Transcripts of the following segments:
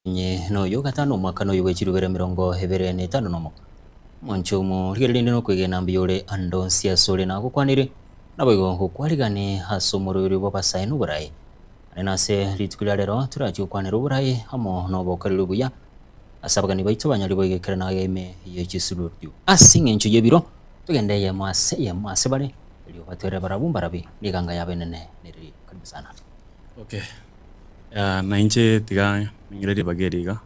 nye no yo gatano mwaka no yugwechirubere 25 nomo mwancho mu rigerinde no kwigena mbiyore andonsia sole na gukwanire naboigo gukwarigane hasomorori bo basaye n'uburayi anenase ritwira rero turaje kwanira uburayi hamo no bokarira buya asabwa ni baito banyari boigekera na yeme yechisururyo asingencho yebiro tugendeye mwase bare iliyo batera barabumba rabi niganga yabenene niri karibu sana. Okay. Na inche tiga mingireri bageriga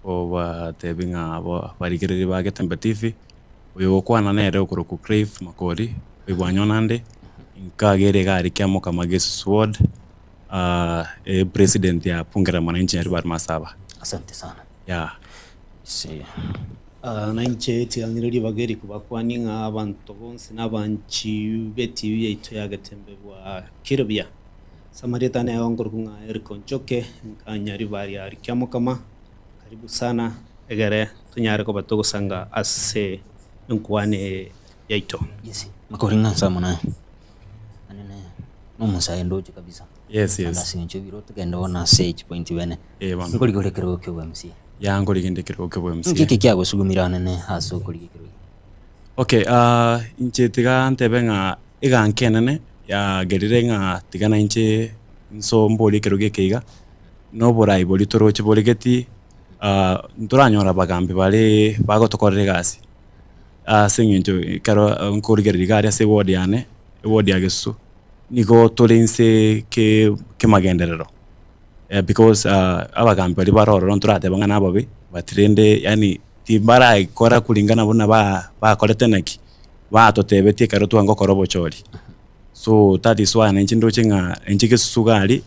o ba tebinga bo barigireri bageta TV uyo kwana nere okoro ku crave makori ibwanyonande inkagere gari kyamo kama Gesu Sword president ya pungera mwananchi ya Ribar Masaba. Asante sana. Yeah. Si. Na inche tiganireri bageri kubakwani nga abantu bonse n'abanchi beti yito yagatembe bwa Kirobia. Samarita na yongor kunga erikonchoke nkanyari bari ari kyamo kama karibu sana egere tunyare ko batogo sanga ase nkwane yaito. Yes. Makoringa samana. Anene no musaye ndoje kabisa. Yes. Ndasincho biro tugenda ona stage point bene. Bana. Ngoli golekero kyo MC. Ya ngoli gendekero kyo MC. Ngiki kyago sugumirana ne haso koligekero. Okay, inche tiga ntebenga igankenene ya gerirenga tigana inche nso mboli keruge keiga no borai boli toroche boligeti nturanyora bagambi bale bagotokorere gasi singinjo karo nkurigeri gari ase ward yane ward ya Gesu niko tolense ke magenderero because abagambi bali baroro nturate bangana ababe batrende yani timbara ikora kulingana bona ba koleteneki ba totebetie karo twango korobo chori. So that is why nchindo chinga nchike sugali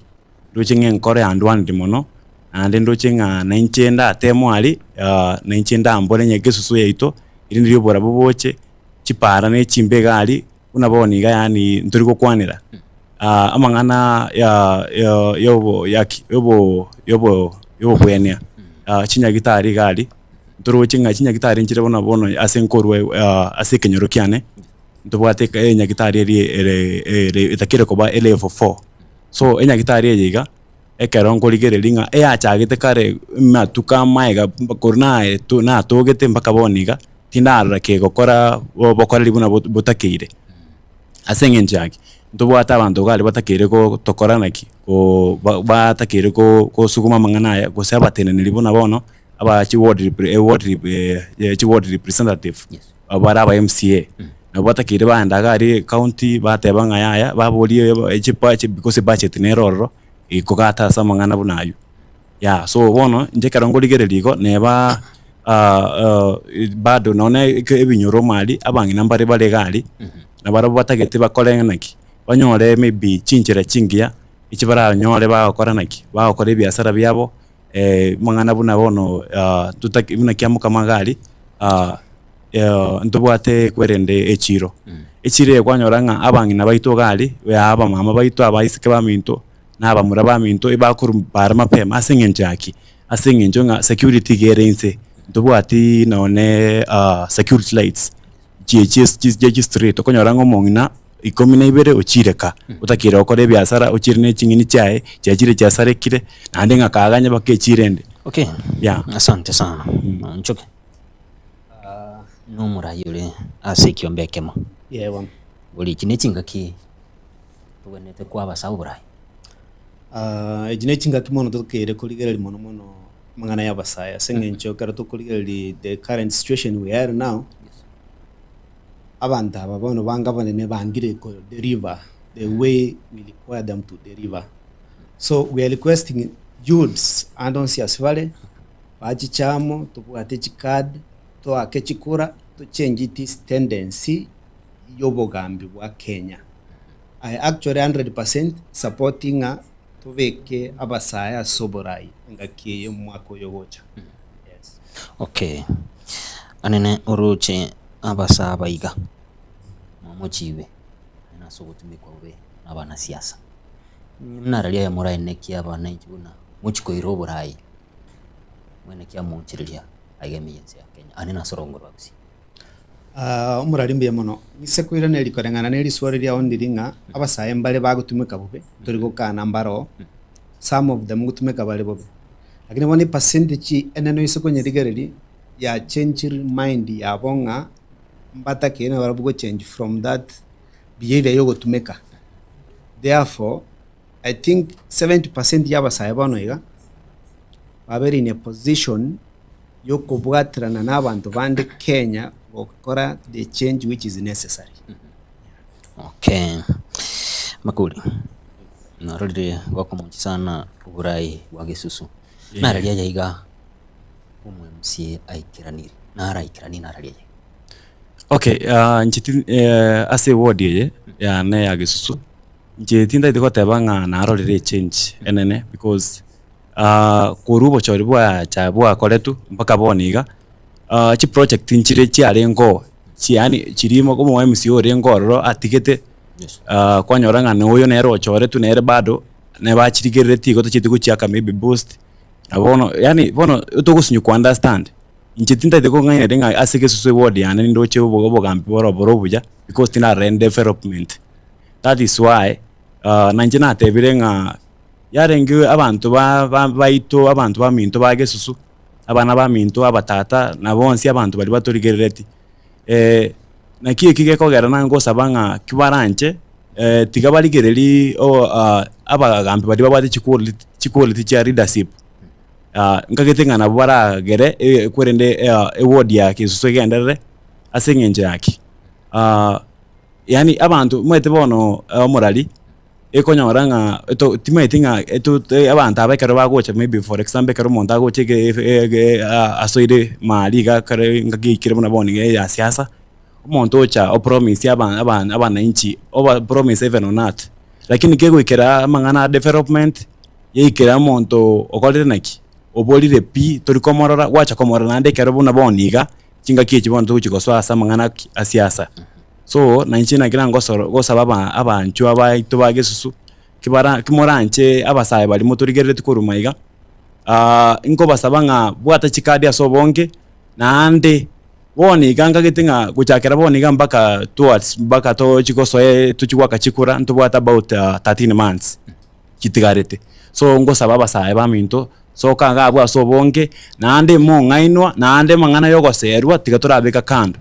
ndo chinga nkore andwan dimono and ndo chinga nchenda temwali nchenda mbole nyege susu yaito iri ndiyo bora boboche chipara ne chimbe gali unaboni ga yani nturiko kwanira amangana yobo yaki yobo bwenia chinya gitari gali nturo chinga chinya gitari nchire bona bono asenkorwe asekenyoro kyane ndobwate nyagitari eri itakire koba level 4 so nyagitari yiga ekerongo ligerelinga achagite kare matuka maiga korna tu na togete mpaka boniga tindara ke gokora bokora libuna botakire asengenjagi ndobwata abantu gali batakire ko tokoranaki ko batakire ko suguma mangana ya ko sabatene libuna bono aba chi ward representative abara aba MCA nabata kire banda gari county batebanga yaya baboliye echipache because budget neroro ikogata samangana bunayo ya so bono nje karongo ligereligo neba bado none ebinyoro mali abangi nambare bale gali nabara batagete bakolenaki banyore maybe chinchira chingia ichibara nyore bakora naki bakora biasara byabo mangana buna bono tutaki buna kyamuka magali ndobwate kwerende echiro echire kwanyoranga abangi nabaito gali we aba mama baito abaisike baminto naba muraba minto ibakuru barama pema asengenjo nga security gerense ndobwati naone security lights GHS street konyoranga mongina ikomina ibere ochireka utakira okore byasara ochirine chingini chae cyagire cyasare kire nande ngakaganya bakechirende. Okay. Yeah. Asante sana. Nchoke. Numura yule asekiombe kemo. Yewa. Boli kinechinga ki tugenete kwa basaburayi. Ejinechinga kimono tukere kuligera limono mono mangana ya basaya sengencho karo tukuligera the current situation we are now. Abanta babono banga banene bangire ko deliver the way we require them to deliver. So we are requesting youths andonsi asvale bachichamo tubwate chikad to akechikura to change this tendency yobogambi wa Kenya. I actually 100% supporting tubeke abasaya soborai ngakiye mwako yogocha. Yes. Okay. Anene uruche abasa baiga mamochiwe na sogotumikwa we abana siasa mnaralia ya murai neki abana ikibuna muchiko iroborai mwene kya munchirilia agemiyense ya Kenya anena sorongoro abisi umurarimbiye mono nisekwira neli korengana neli swarira ondiringa abasaya mbale bagutumika bube turi gukana mbaro some of them gutumika bale bobe lakini woni percentage eneno iso konyerigereri ya change mind ya bonga mbata kena barabugo change from that behavior yogo tumeka. Therefore I think 70% y'abasaye bano iga babere in a position yo kubwatirana n'abantu bandi Kenya gukora the change which is necessary. Okay. Makuli. Narore wako mungi sana uburai bwa Gisusu. Nararia yaiga umwe aikiranire. Naraikiranire nararia. Okay, nchiti ase ward ye ya ne ya Gisusu. Nchitinda ithiko tebanga narorire change enene because kurubo chori bwa cha bwa koletu mpaka boniga chi project nchire chiare ngo chiani chirimo como MCO rengo ro atigete kwanyoranga ne uyo nero chore tu nere bado ne bachirigerere tigo tachitiku chiaka maybe boost abono yani bono utogusunyu ku understand nchitinda ithiko ngane denga asike susu ward yani ndo che ubogo gambi boro buja because tina rent development. That is why nanjina tebirenga yarengiwe abantu baito abantu baminto ba Gisusu abana baminto abatata na bonsi abantu bali batorigerereti nakiye kige kogera nango sabanga kibaranje tigabaligereri abagambi bali babate chikoli ticha leadership ngagetenga na bara gere kwerende award ya Gisusu genderere asengenje yaki yani abantu mwete bono morali ekonyoranga eto timetinga eto abantu abekero bagocha maybe for example kero monta goche ke asoide mali ga kare ngakikire bona boni ya siasa umuntu ocha o promise abana inchi over promise even on that lakini kego ikera mangana development yeikera monto okolire naki obolire pi torikomorora wacha komorora nande kero bona boniga kinga kichi bonto uchikoswa asa mangana asiasa. So nanchina kira ngosaba abanchu abaito ba Gisusu kimoranche abasaye bali motorigerere tukurumaiga inko basabanga bwata chikadi asobonge nande boni ganga gitinga guchakera boni gambaka towards baka to chikosoe tuchwaka chikura ntubwata about 13 months kitigarete. So ngosaba abasaye baminto so kanga abwa sobonge nande mo ngainwa nande mangana yogoserwa tigaturabeka kando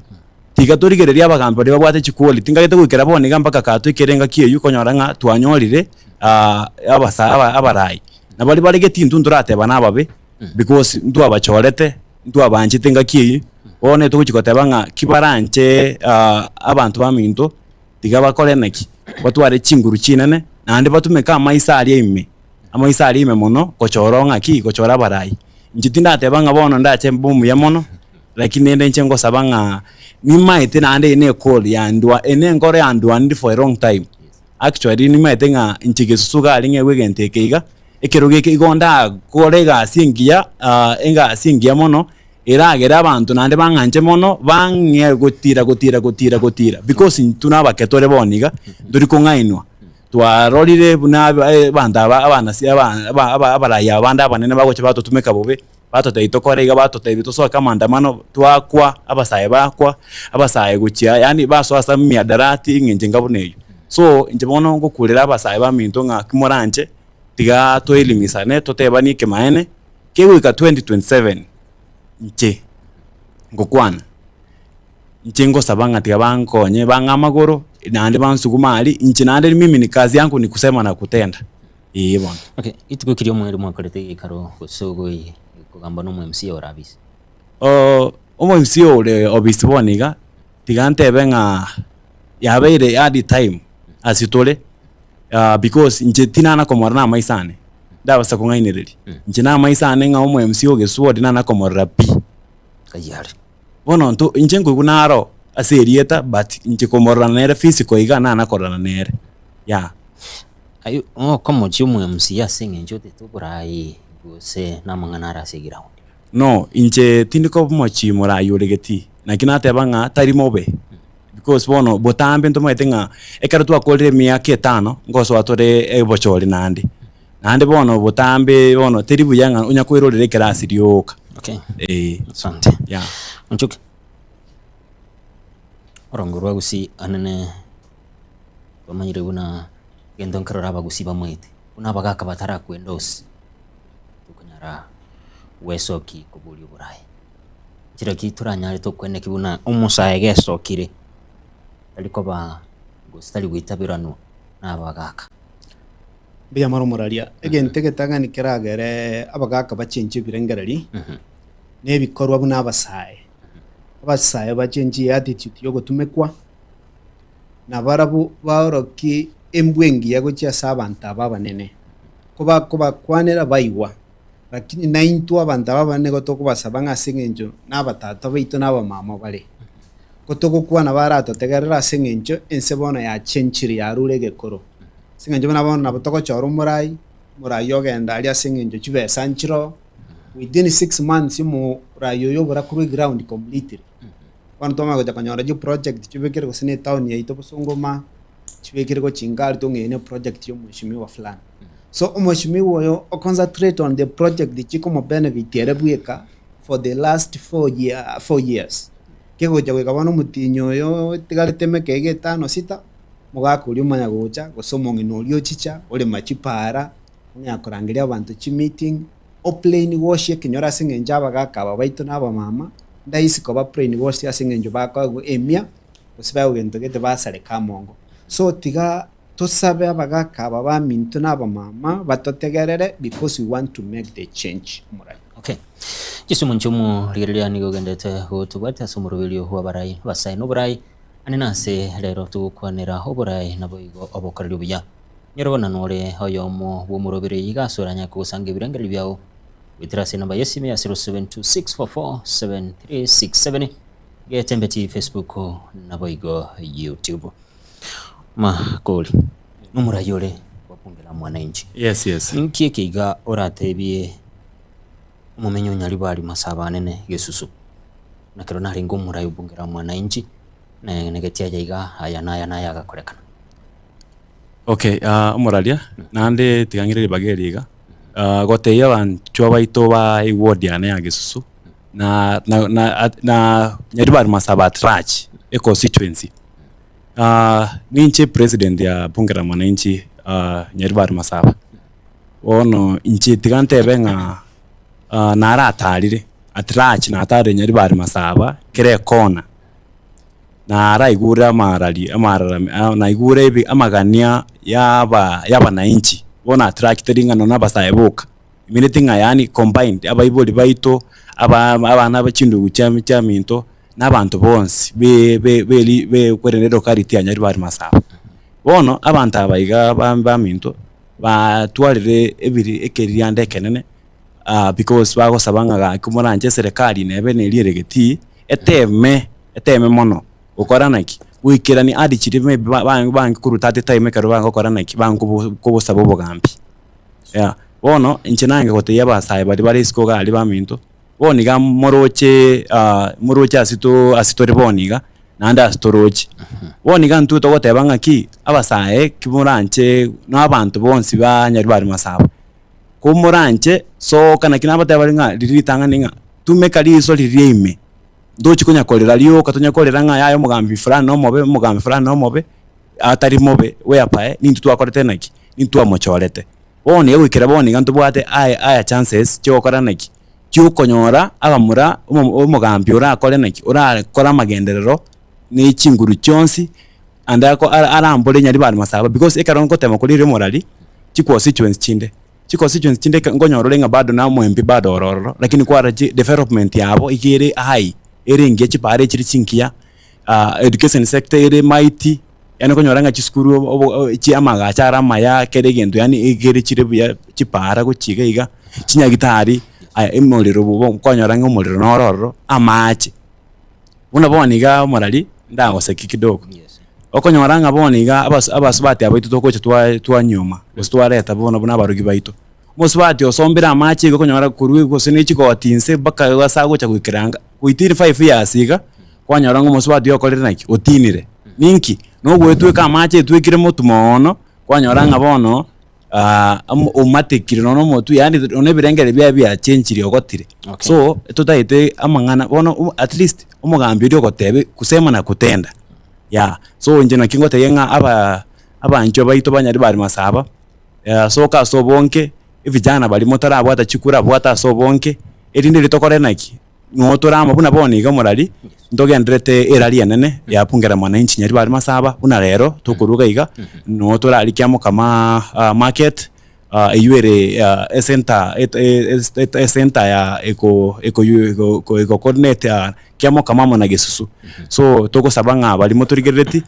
tigatorigereria abagambi bali babwate chikoli tingagete gwikera boni gambaka katu ikerenga kiyo konyoranga twanyorire abasa abarai na bali bali getintu ndurateba nababe because ndu abachorete ndu abanjite ngakiyi one tukuchikotebanga kibaranche abantu baminto tigabakore naki batware chinguru chinene nande batumeka amaisa ali ime mono kochoronga ki kochora barai njitinda tebanga bono ndache mbumu ya mono lakini nende nchengo sabanga nimaite nande ine call ya ndwa ene ngore ya ndwa ndi for a long time actually nimaite nga nchigisusuga alinge wegenteke ekeroge igonda kolega singia enga singia mono iragera abantu nande banganje mono bange gutira because tunaba ketore boniga nduri kungainwa twarorire buna bandaba abana si abaraya abanda abanene bagoche batotumeka bobe batoteito korega batoteito so kamandamano twakwa abasaye bakwa abasaye gukia yani baso asa miadarati ngenje ngaboneyo. So njebono ngokulira abasaye baminto nga kimoranje tiga to elimisane totebani kemaene kewika 2027 nche ngokwana nchengo sabanga tiga bankonye bangamagoro nande bansugumali nche nande mimi ni kazi yangu ni kusema na kutenda bwana. Okay, itukukiri omweri mwakorete ikaro gusogoi kugamba no MC orabisi MC ole obisi boniga tigante benga yabeire at time asitole because nje tinana komorana maisane ndabasa kungainiriri nje na maisane nga MC ogesuo dinana komorra pi kayari bono nto nje ngugunaro aserieta but nje komorana nere physical igana na korana nere ya ayo como chimu MC yasinge njote tuburai gose namanganara seground no inche tindiko mochi morayo legeti nakina tebanga tarimobe because bono botambe ntomaitenga ekara tu akolre miaka 5 ngoso atore ebochori nandi bono botambe bono teribu yanga unyakwirorere class rioka. Okay, asante ya onchuke orongorwa gusi anene bamanyire buna gendo nkarora bagusi bamwete una bagaka batara kwendosi tukanyara wesoki kubuli Burayi kira kituranyari tokwene kibuna umusaye gesokire ariko ba gustari gwitabirano n'abagaka biya maro moralia egente getagani kiragere abagaka bachenje birengereri nebikorwa buna abasaye bachenje attitude yo gutumekwa na barabu baroki embwengi yago cia sabanta babanene kuba kwanera baiwa lakini naintu abantu abane gotoko basabanga singenjo n'abatata baito n'abamama bare gotoko kwana barato tegerera singenjo ensebona ya chenchiri ya rurege koro singenjo bana bona nabotoko choro murai yogenda ali singenjo chibe sanchiro within 6 months mu rayo yo bara kuri ground completely bana toma go takanyora jo project chibekere go sine town ya ito busungoma chibekere go chingari to ngene project yo mwishimiwa fulani. So umeshimiwa yo concentrate on the project chiko mo benefit yerebueka for the last 4 years. Kego jawe kabano mutinyo yo tigaleteme kege 5-6 mugakuri umanya gocha gosomo nginolyo chicha ole machipara nyakorangiria abantu chi meeting o plain wash kinyora singenja abagaka baito naba mama ndaisi ko ba plain wash yasingenjo bako emia osiba ugento gete basare kamongo. So tiga tosabe abagaka baba minto n'abamama batotegerere because we want to make the change murai. Okay. Jisumu nchumu liriliani gogendete gutubata sumurubili huwa Burayi basaye no Burayi aninase rero tukwanira Burayi naboigo obokariri buya nyerobona nore hoyomo bumurubiri yigasoranya kusanga ibirengeri byao witrase namba yesime ya 0726447367 getembeti Facebook naboigo YouTube makoli numurayore wapungela mwananchi. Yes. Nkie kiga oratebie umumenyo nyali bali masabanene gesusu nakero nari ngumura yubungera mwananchi na negetia jaiga aya na yagakorekana. Okay, umuralia nande tigangire bageriga goteya bantu abaito ba iward yana ya gesusu na nyali bali masaba trach e constituency. Ninche president ya bungera mwananchi nyaribari masaba ono inchi tigante benga nara atarire atrach na atare nyaribari masaba kire kona nara igura amarara na igura ibi amagania yaba na inchi bona attract ringano nabasaye boka iminetinga yani combined abayiboli baito abana bacindu gucyaminto n'abantu bonse be kwerenero kariti anyari bari masaba bono abantu abayiga baminto batwarire ebiri ekeriande kenene because bago sabanga kumuranje serikali nebe neliregeti eteme mono ukoranaki wikirani adi chirime bangi kurutate time karo bango koranaki bango kubusaba bogambi bono inchenange kote yabasaye bari siko gali baminto boniga moroche asitore boniga nanda asitoroche boniga ntuto gotebanga ki abasaye kimuranche n'abantu bonsi banyari bari masaba kumuranche so kana kinabata bari nga liritanga ninga tumeka liso lirime ndochi kunya kolera liyo katonya kolera nga yayo mugambi fulani no mobe atari mobe we apae nintu twakorete naki nintu amochorete boni yegwikira boniga ntubwate aya chances cyo koranaki cyukonyora abamura umugambi urakore naki urakora magenderero ni chinguru cyonsi andako arambole nyari bari masaba because ekaronko tema kuri morali constituency chinde ngonyorore nga bado na mwembi bado ororo lakini kwa development yabo igere high eringe chipare chiri chinkia education sector ere mighty yani konyoranga chiskuru chi amaga chara maya keregendo yani igere chire chipara guchiga iga chinyagitari emolero bo konyoranga umolero nororo amache unaboniga morali ndangoseki kidogo okonyoranga boniga abasubati abaito tokoche twanyuma gostwareta bona barugi baito musubati osombira amache gokonyora kurwe gosene chikotinse baka wasago cha kwikiranga kuitiri 5 years iga kwanyoranga musubati yokorera naki otinire ninki no gwetweka amache twikire mutumono kwanyoranga bono umatikire no motu yani onebirengere bya change ogotire so tutaite amangana bono at least umugambi uri ogotebe kusema na kutenda so nje nakingote yenga abanjo baito banyari bari masaba so ka so bonke vijana bali motara bwata chikura bwata so bonke erinde ritokore naki notorama buna boniga morari ntogenderete erari enene yapungera mwananchi nyari bari masaba buna rero tukuruga iga notorari kiamo kama market eyuere center ya eko coordinate ya kiamo kama mwana gesusu so toko sabanga bali motorigereti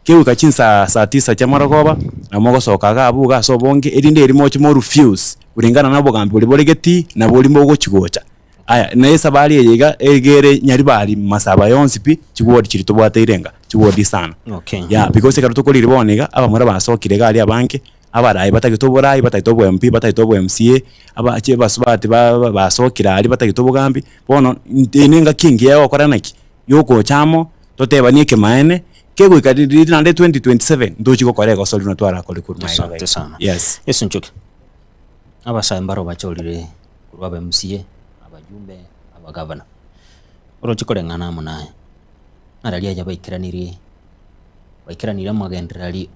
kewe kachinsa saa 9 cha maragoba na mogo sokaga abuga so bonge erinde erimo chimo refuse uringana nabo gambi boli bolegeti na boli mogo chigocha aya nesa bali yiga egere nyari bali masaba yonsi pi chigodi chirito bwateirenga chigodi sana okay yeah because karuto koli riboniga abamura basokire gali abanke abarayi batagitoborayi batagitobo MP batagitobo MCA abache basubati basokira ali batagitobo gambi bono ninga king yao koranaki yoko chamo toteba nike maene kego ikadiri na 2027 ndochi ko koreka soli no twara koli kuruma asante sana yes nchuke abasa mbaro bacholire kurwa MCA abajumbe abagavana orochi korengana munaye naralia ja baikiranire magenderali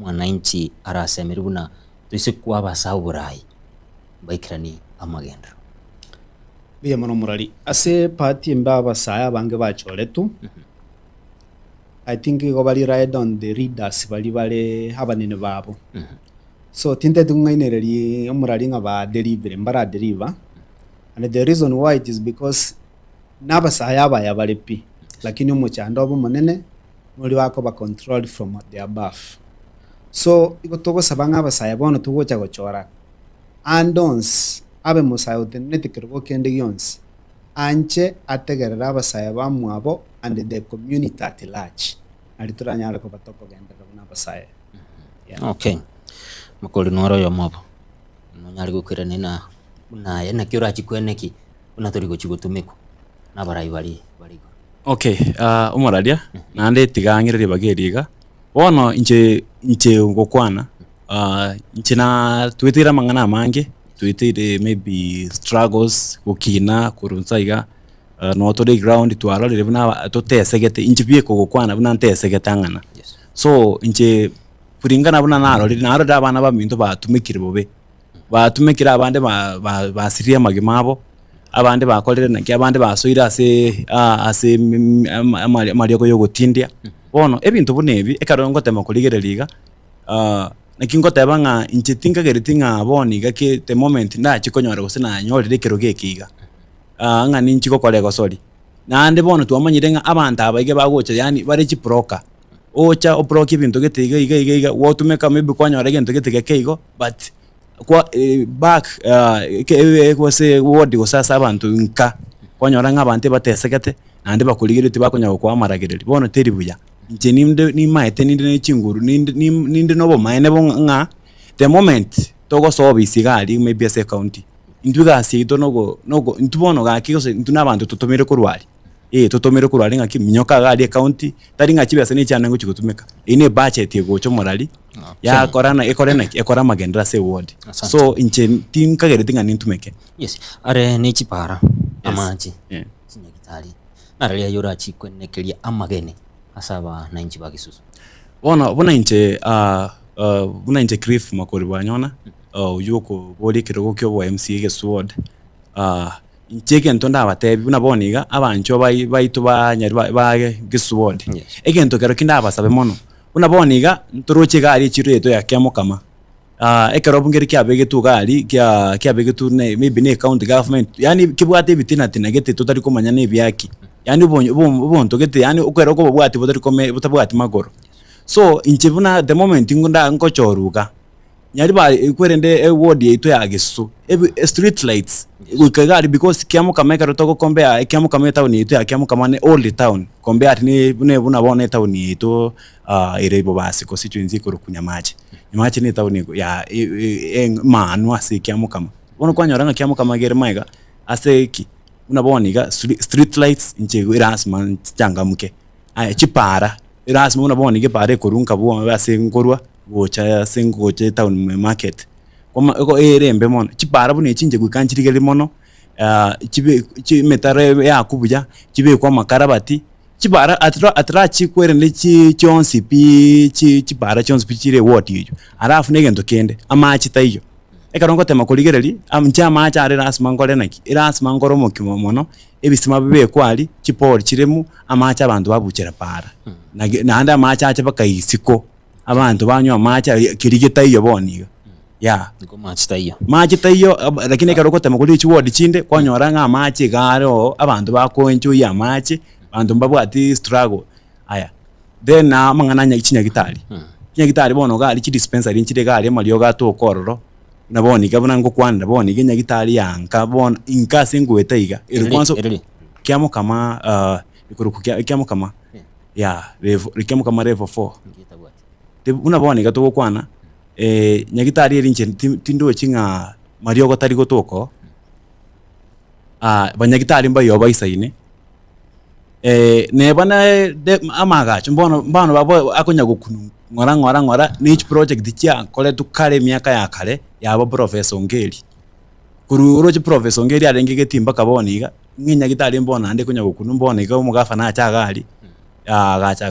mwananchi arasemera buna twise kwa basau burayi baikirani amagendero biya mono murari ase party mbaba saya bange bachoretu I think go bali ride on the readers bali habanene babo so tinte tungainereri omurari nga ba deliver mbara deliver and the reason why it is because naba saya baya bali pi lakini umuchando abo munene muri wako ba controlled from the above so iko togo sabanga basaya bono tugocha gochora andons abe musaya utenete kirgo kende yons anche ategerera basaya bamwabo and the community at large alituranyara ko batoko genda na basaya okay makoli noro yo mobo no nyari gukirane na yana kiura chikweneki una tori gochigotumiko na barayi bali okay umaradia nande tigangire bageriga bono inche ngokwana inche na twitira mangana mange twitire maybe struggles gukina kurunsaiga no to the ground twara le buna to tesegete inche bie gokwana buna tesegete ngana so inche puringana buna naro da bana ba minto batumikire bobe batumikira abande basiria magimabo abande bakolere naki abande basoira ase marioko yogotindia bono ebintu bunebi ekarongo tema kuligereriga nakingo tebanga inchitinga geritinga boni gake the moment na chikonyora gusina nyorire kiroge kiga nga ninchiko kolego sori nande bono tuamanyirenga abantu abaige bagocha yani bari chi broker ocha obroki bintu getiga iga wotumeka maybe kwanyora gento getiga keigo but kwa back kwase wodi gusasa abantu nka kwanyora nk'abantu batesegete nande bakuligiriti bakonya kwa maragereri bono teribuya nje ni maete ninde chinguru ninde nobo maene bonga the moment togo so bisigali maybe as county induga sito nogo ntubono ga kiko ntuna abantu tutomere kurwali tutomere kurwali ngaki minyoka gali county tari ngaki bese ni cyane ngo kigutumeka ine budget yegocho morali ya korana ekora magendera se ward so inche tinkagere tinga nintumeke yes are ni chipara amaji sinyagitali naralia yora chikwenekelia amagene asaba na inchi bagisusu bona inche grief makori banyona uyoko boli kirogo kyo wa MCA gesword incheke ntonda abatebi buna boniga abancho baitu banyari ba gesword egento kero kinda abasabe mono buna boniga nturoche gali chireto ya kyamo kama ekero bungeri kyabege tu gali kyabege tu ne maybe ne county government yani kibwate bitina tinagete totari komanya ne byaki yani ubonto gete yani ukwera ko bwati butabwati magoro so inchibuna the moment ngunda ngochoruka nyari ba ikwerende ward yeto yageso street lights ukagari because kiamu kameka rotoko kombea kiamu kameta town yeto kiamu kamane old town kombea ni buna bone town yeto irebo basi ko situinzi ko kunyamaje nyamaje ni town ya manwa si kiamu kama bono kwanyoranga kiamu kama gere maiga aseki unaboniga street lights inche Erasmus changamuke chipara Erasmus unaboniga pare korunka bo base ngorwa bocha sengoche town market ko erembe mono chipara bune chinje gukanchirigere mono metare ya kubuja chibe kwa makarabati chipara atra chikwerende chonsi pi chipara chonsi pi chire woti yo arafu negento kende amachi taiyo ekarongo tema kurigereri amchama acha ari rasma ngore naki irasma ngoro mukimo mono ebisima bibe kwali chipori chiremu amacha abantu babuchera para na anda amacha acha bakaisiko abantu banywa amacha kirigita iyo boniga ya Niko machita iyo. machita iyo lakini ekarongo tema kuri chiwodi chinde kwanyora nga amachi garo abantu bakonjo ya amachi abantu mbabwati struggle aya then na mangana chinya gitari gitari bono gali chi dispensary nchire gali malio gato kororo naboni kabona ngo kwanda boni genya gitari yanka bona inka singweta iga irikwanso kiamo kama ikuruku kiamo kama ya kiamo kama level 4 de unaboni gato kwana nyagitari erinche tindo chinga mario gotari gotoko banyagitari mba yoba isaine ne bana amaga chumbono mbano babo akonya gukunu ngora niche project chia kole tukale miaka ya kale yabo professor Ngeli kuru uroje professor Ngeli arenge getimba kaboniga nginya gitali mbona ande kunya gukunu mbona iga umugafa na cha gali gacha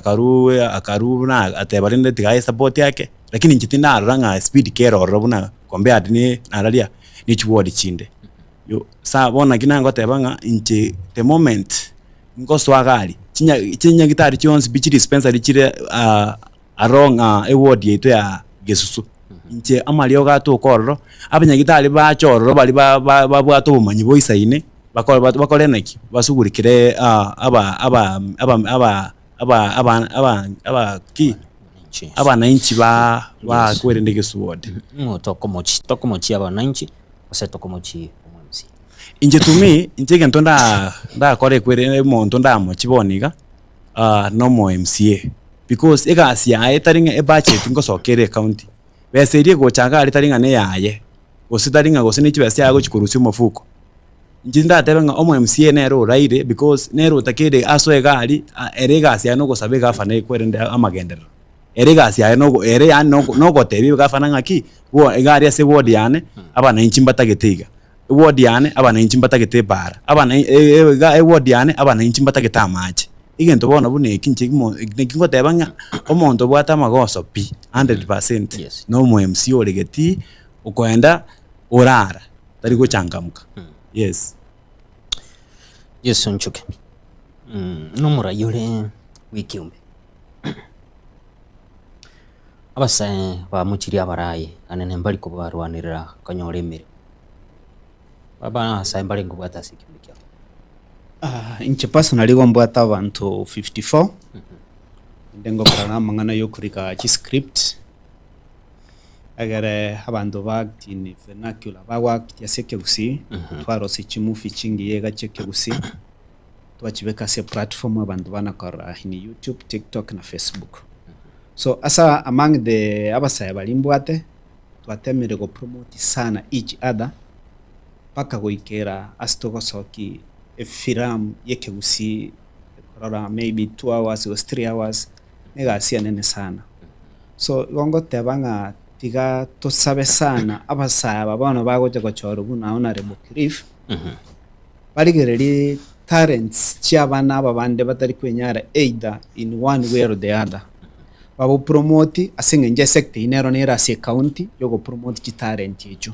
akaru na atebarinde tigaye support yake lakini nchitina aranga speed care orobuna kombe adini naralia niche word chinde yo sa bona kinango tebanga inchi the moment ngoswa gali chinya gitari chionsi bichi dispensary chire arong award yetu ya Gesusu nche amalio gato kororo abanya gitari ba chororo bali babwato bumanyi boisaine bakole naki basugurikire abananchi ba kwerende Gesuward tokomochi abananchi ose tokomochi omwemsi inje tumi inje gento nda kore kwere monto ndamo chiboniga no mo MCA because egasi yae taringa budget ngosokere county beserie gochanga ari taringa ne yaye ositaringa gose ni chibese yago chikurusi mufuko njinda tabenga omo MCA nero raire because nero takede aso egari eregasi ya no gosabe gafana kwerende amagendero eregasi ya no ere ya no gotebi gafana ngaki wo egari ase ward yane abana inchimba tagetiga ward yane abana inchimba tagete bara abana ward yane abana inchimba tageta amaje igento bona bune kinche kingo tebanga omonto bwata magoso pi 100% Yes. no mu MC oregeti ukoenda orara tari gochangamka yes nchuke no murayure wikiumbe abasae bamuchiri abarayi anene mbali kubarwanirira kanyore emere baba sae mbali ngubata sikimikya inche personally gombwata abantu 54 ndengo karana mangana yo kurika chi script agare abantu bagtini vernacular bagwakya seke gusi twarose chimufi chingi yega cheke gusi twachibeka se platform abantu banakora ni YouTube, TikTok na Facebook. So asa among the abasaya balimbwate twatemere go promote sana each other paka goikera asitogosoki film yeke gusi korora maybe 2 hours or 3 hours negasia nene sana. So gongo tebanga tiga to sabe sana abasaya babano bagoje gochoro buna ona rebo cliff barigereri talents cyabana babande batari kwenyara either in one way or the other babo promote asinge nje sector inero nera se county yogo promote ki talent yecho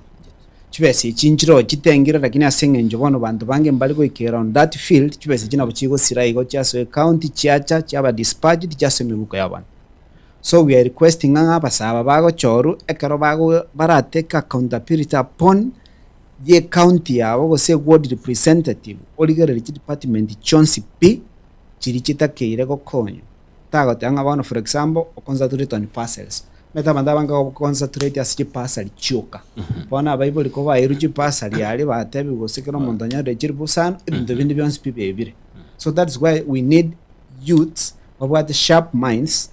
chibese chinjiro chitengira lakini asinge nje bono bantu bange mbali go ikera on that field chibese china buchigo siraigo chaso county chiacha chaba dispatched chaso mibuko yabana. So we are requesting nga basaba bago choru ekaro bago barateka accountability upon the county yabo go se ward representative oligere department chonsi p chirichita keire go konyo tago tanga bano for example o concentrate on parcels meta banda banga go concentrate as parcel choka bona bible ko ba iruji parcel yali batebi go sekero mondonya de chirbusan ibintu bindi byonsi pibebire. So that's why we need youths of the sharp minds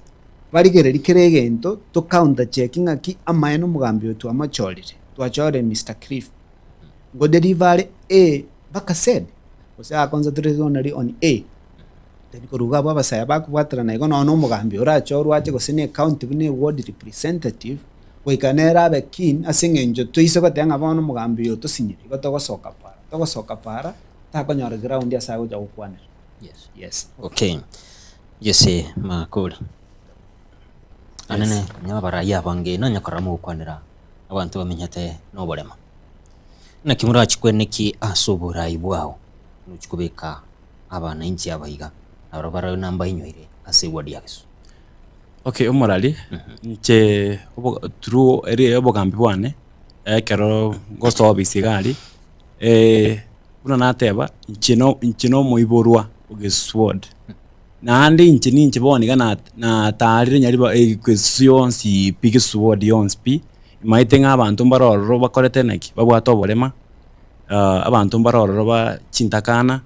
barigereri keregento to counter checking aki amaino mugambi wetu amachorire twachore Mr. Cliff go deliver a baka said ose concentrate on a teniko ruga baba saya bakubwatira na igo no mugambi urachorwa ate go sine county ne ward representative wikanera abe kin asingenjo tuise ko tenga bono mugambi yo to sinyiri go to soka para ta konyora ground ya sago ja ukwanira. Yes. Okay. Yes, makuri anene nyabara yabange nanya karamu kwanira abantu bamenyate no borema na kimura chikweneki asuburai bwao nuchikubeka abana inchi abaiga abarabara namba inyoire ase wadi yakesu. Okay, umorali nche through eri obogambi bwane kero gosto bisigari una nateba nchino muiborwa ugesword nandi nchi boniga na tarire nyariba kwesiyonsi pigi sword yonspi maitenga abantu mbaroro bakorete neki babwato oborema abantu mbaroro ba chintakana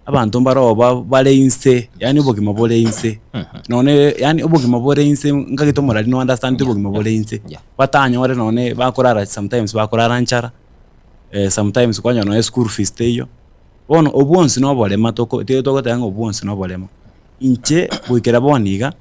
abantu mbaroro baleinse yani obogima boleinse none yani obogima boleinse ngagito morali no understand obogima boleinse batanyore none bakorara sometimes bakorara nchara sometimes kwanya no school fees teyo bono obwonsi no bolema toko tanga obwonsi no bolema inche bwikera boniga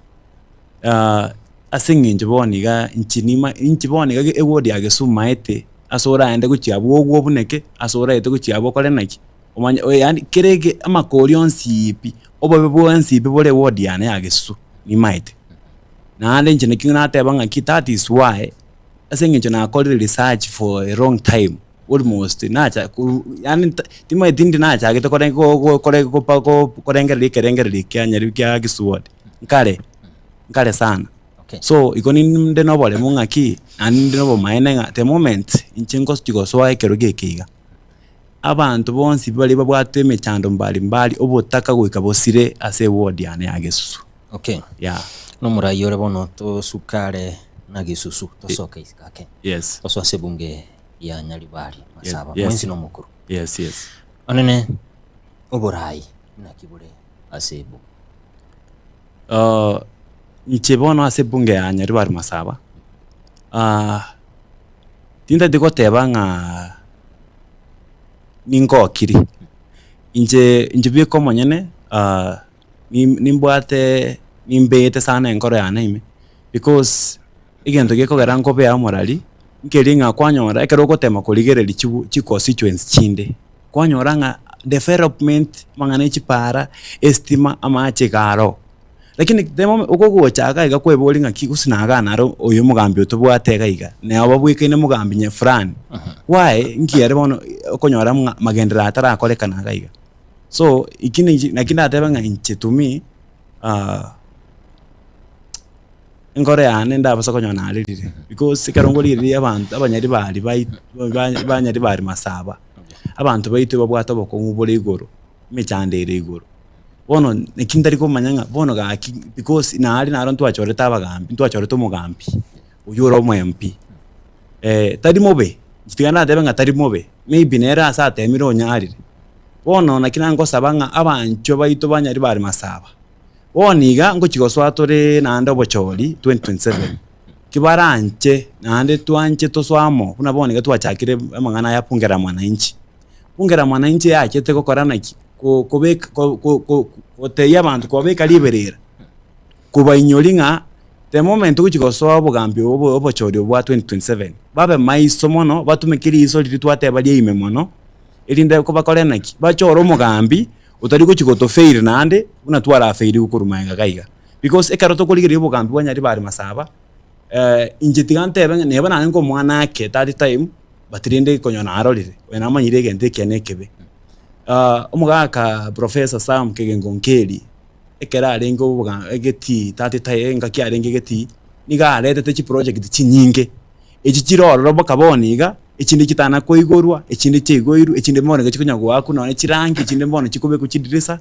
asinginje boniga inchi boniga ewodi yage sumaete asora ende kuchiabo ogwo buneke asora ete kuchiabo kole naki omanya yani kerege amakori onsipi obobe bonsipi bole wodi yana yage su ni maite na ande nje nekina atebanga ki that is why asinginje na call research for a long time almost nacha yani timo dindi nacha agito korengere likerengere kya gisuwodi nkale sana. So ikoni nde no bole munga ki andi no bomaenenga the moment inchengo stigosoa ekeroge kiga abantu bonsi bali babwate mechando mbali obotaka gwika bosire ase ward yana yagesusu. Okay, yeah, no murayore bono to sukare na gisusu to soka iskake. Yes, oso ase bunge ya Nyaribari Masaba mwenzi no mukuru. Yes anene oborai na kibure ase bu nchebono ase bunge ya Nyaribari Masaba tinda digoteba nga ningokiri inje biko monyene nimbwate nimbete sana enkoro yana ime because igento gekogera nkobe ya morali nkelinga kwanyora ekero gotema kuligereri chi constituency chinde kwanyora nga development mangane chipara estima amache garo lakini demo uko chaga iga kwebolinga kikusinaga naro oyo mugambi otobwatega iga ne ababwike ne mugambi nye fulani why ngiyere bono okonyora magendera atara akolekana ga iga so ikini nakina atebanga inche tumi ngore yane ndabasa konyona alirire because karongolire abantu abanyaribari banyaribari Masaba abantu baito babwata bokongubole igoro mechandere igoro bono nekindari ko manyanga bono ga because naali naro ntwachoreta abagambi ntwachoreta umugambi uyuro mu MP tari mobe kitigana atebe nga tari mobe maybe nera asa temiro nyarire bono nakina ngo sabanga abancho baito banyaribari Masaba boniga ngo kigoswatore nando bochori 2027 kibaranche nande twanche toswamo kuna boniga twachakire amangana ya pungera mwananchi yakete kokorana ki kobeka koteya abantu kobeka liberera kuba inyolinga the moment ukigoswa obugambi obochori obwa 2027 babe maiso mono batumekiri iso litwateba lyeime mono elinde ko bakorana ki bachoro omugambi utari kuchigoto fail nande unatwara fail gukurumanga gaiga because ekaroto kuligiri obugambi bwa Nyaribari Masaba injitigante neba nango mwana ke that time batirinde konyona arolire wena amanyire gente kyanekebe umugaka Professor Sam Kegengonkeli ekera arengo buga egeti that time ngaki arenge geti niga arete chi project chinyinge ekikiroro bakaboniga ekindi kitana ko igorwa ekindi cyegoiru ekindi mbone gachikunyagwa waku none kirangi ekindi mbone kikube kukidirisa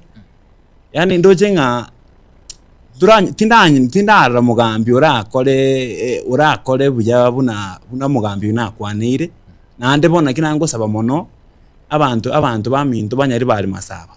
yani ndoje nga duranye tindara mugambi urakore buya buna mugambi nakwanire nande bona kinango saba mono abantu baminto Banyaribari Masaba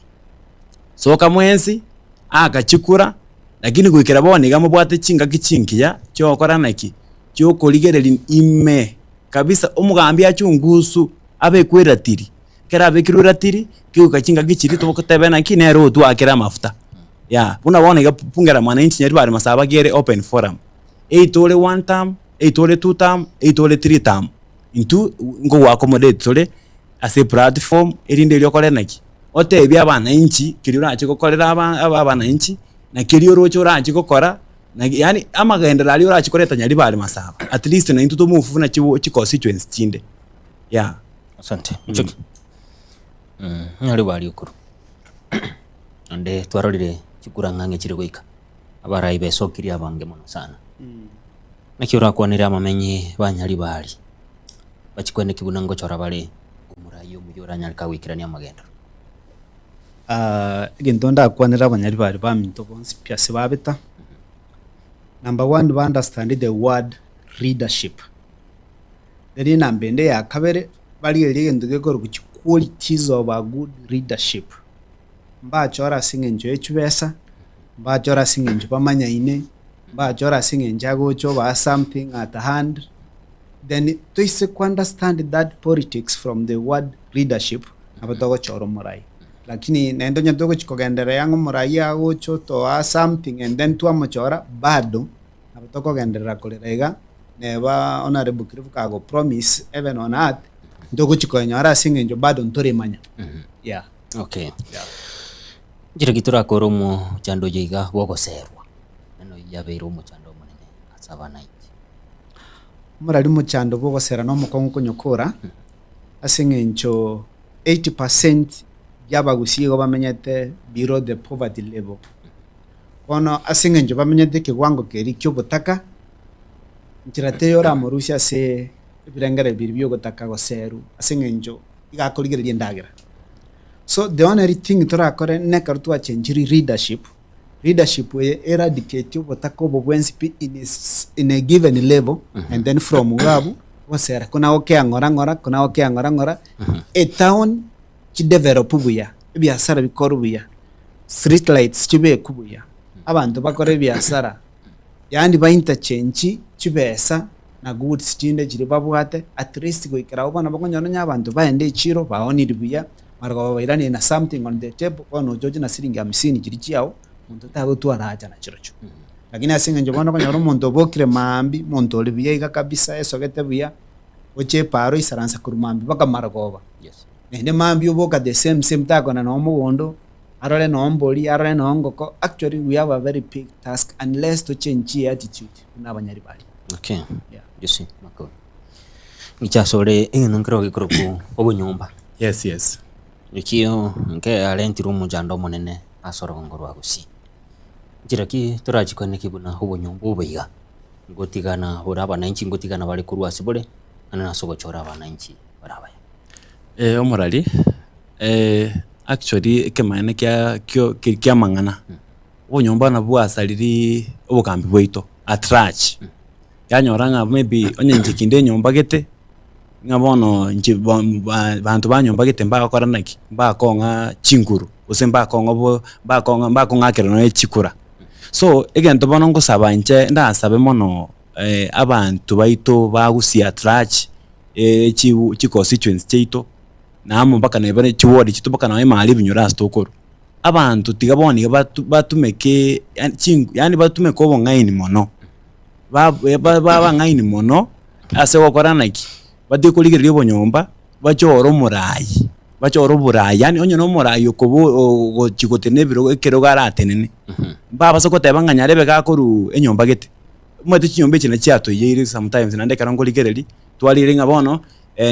soka mwensi agachikura lakini gwikira boniga mubwate chinga kichinkiya cyo koranaki cyo koligereri ime kabisa umugambi achungusu abe kweratiri kera abe kiruratiri kigukachinga gichiri tubokotebena kinero twakira mafuta ya unabona igapungera mwananchi Nyaribari Masaba gere open forum eitole 1 term eitole 2 term eitole 3 term into ngo accommodate tole as a platform erinde lyokolenaki otebya abananchi kirira chikokorera abananchi na kiriyo rocho ranchi kokora yani amagendera ali urachikoreta nyari bali masaba at least na into tumufu na chi constituency chinde yeah. Asante Muchoki. Nyari bali ukuru ande twarorire chikurang'ang'e chiri goika abarai besokiri abange muno sana nakio rakwanira amamenyi banyari bali bachikwene kibuna ngochora bali umurayo muyora nyari kawikirania amagendero ginto ndakwanira abanyari bali baminto bonsi pyase babita. Number one, we understand the word leadership. Then number two, ya kabere bali elindu gekoro ku qualities of a good leadership. Mba chora singenjo echubesa, mba chora singenjo pamanya ine, mba chora singenja gocho ba something at hand. Then to is to understand that politics from the word leadership abatogo choro morai. Lakini nendo nyadogo chikogendera yangu morai ya gocho to a something and then tu amachora bado abatogo gendera kolerega neba honorable Kirifu kago promise even on earth ndogo chikonyara singenjo bado ntore manya. Yeah. Okay. Yeah. Jira gitura koromo chando jiga wogoserwa. Neno yabeiro mu chando munene asaba night. Murali mu chando bogosera no mukongo konyokora asingenjo 80% yabagusigo bamenyete below the poverty level. Ono asingenjo bamenyete kiwango keri kyo butaka njirate yora murusia se birengere biribyo gutaka goseru asingenjo igakoligererie ndagira. So the only thing turakore nekarutu change leadership we eradicate butaka obwensipi in a given level and then from gabu wasera kuna ngora a town ki develop buya biasara bikoro buya street lights kibe kubuya abantu bakore biasara yandi ba interchange kibesa na goods chinde kiri babwate at least go ikira ubona bakonyono nyabantu baende chiro baoniri buya margo bairani na something on the table ono jojo na siringi 50 kiri chiao muntu tago tu araja na chirocho lakini asinga njobona konyoro muntu bokire mambi muntu olibiya iga kabisa esogete buya oche paro isaransa kurumambi baka margoba. Yes. Nende mambi uboka the same tago na no mugondo arole no mboli arole no ngoko. Actually we have a very big task unless to change attitude na banyari bali. Okay. Yeah. You see mako nichasore ngiro gikoroku obunyumba. Yes. Nikio nke alentiru mujando monene asoro ngoro agusi jiraki turachikone kibuna obunyumba obuiga ngotigana uraba nanchi ngotigana bali kurwa sibole anana sogochora abananchi baraba omorali actually kemane kya mangana obunyumba na bwasaliri obukambi bwaito atrach yanyoranga maybe onyenjikinde nyumba gete ngabono nji bantu banyumba gete mbakora naki mbakonga chinguru ose mbakonga kero no echikura. So egento bono ngosaba nche ndasabe mono abantu baito bagusia trach chi constituency cheito namo mpaka nebane chiwodi chito mpaka na mali binyura stokoro abantu tigaboni batumeke yani batumeke obo ngaini mono baba ngaini mono ase wakora naki badekoligererio bonyomba bachoro murayi yani onyo no murayi okobo chikotene biro ekero garatenene baba sokoteba nganyarebe gakoru enyomba gete mwete chinyombe chine chiato yiri sometimes nande karangoligereri twalire ngabono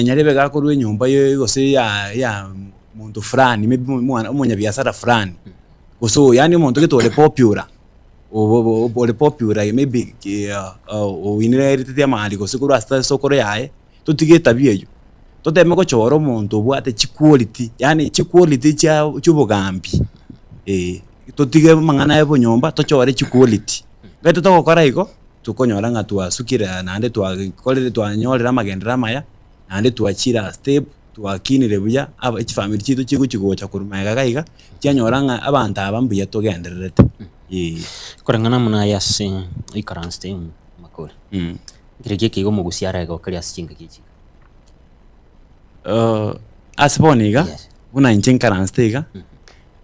nyarebe gakoru enyomba yose ya muntu fulani maybe umunya biasara fulani so yani muntu getole popular ole popular maybe winire tete amali ko sikuru asta sokoro yae tutigeta byeyo toteme ko choro muntu bwate chiquality yani chiquality chubugambi tutige mangana yebo nyomba tochore chiquality gato tokokora iko tukonyora nga twasukira nande twakolere twanyorera magendera maya nande twachira step twakinire buya aba echi family chitu chikugocha kurumaga gaiga cyanyoranga abantu abambuya togendererete korangana muna yasi ikaranste makore girege kigo mugusiara ego kali asinga kichi asiboniga buna inche karanstega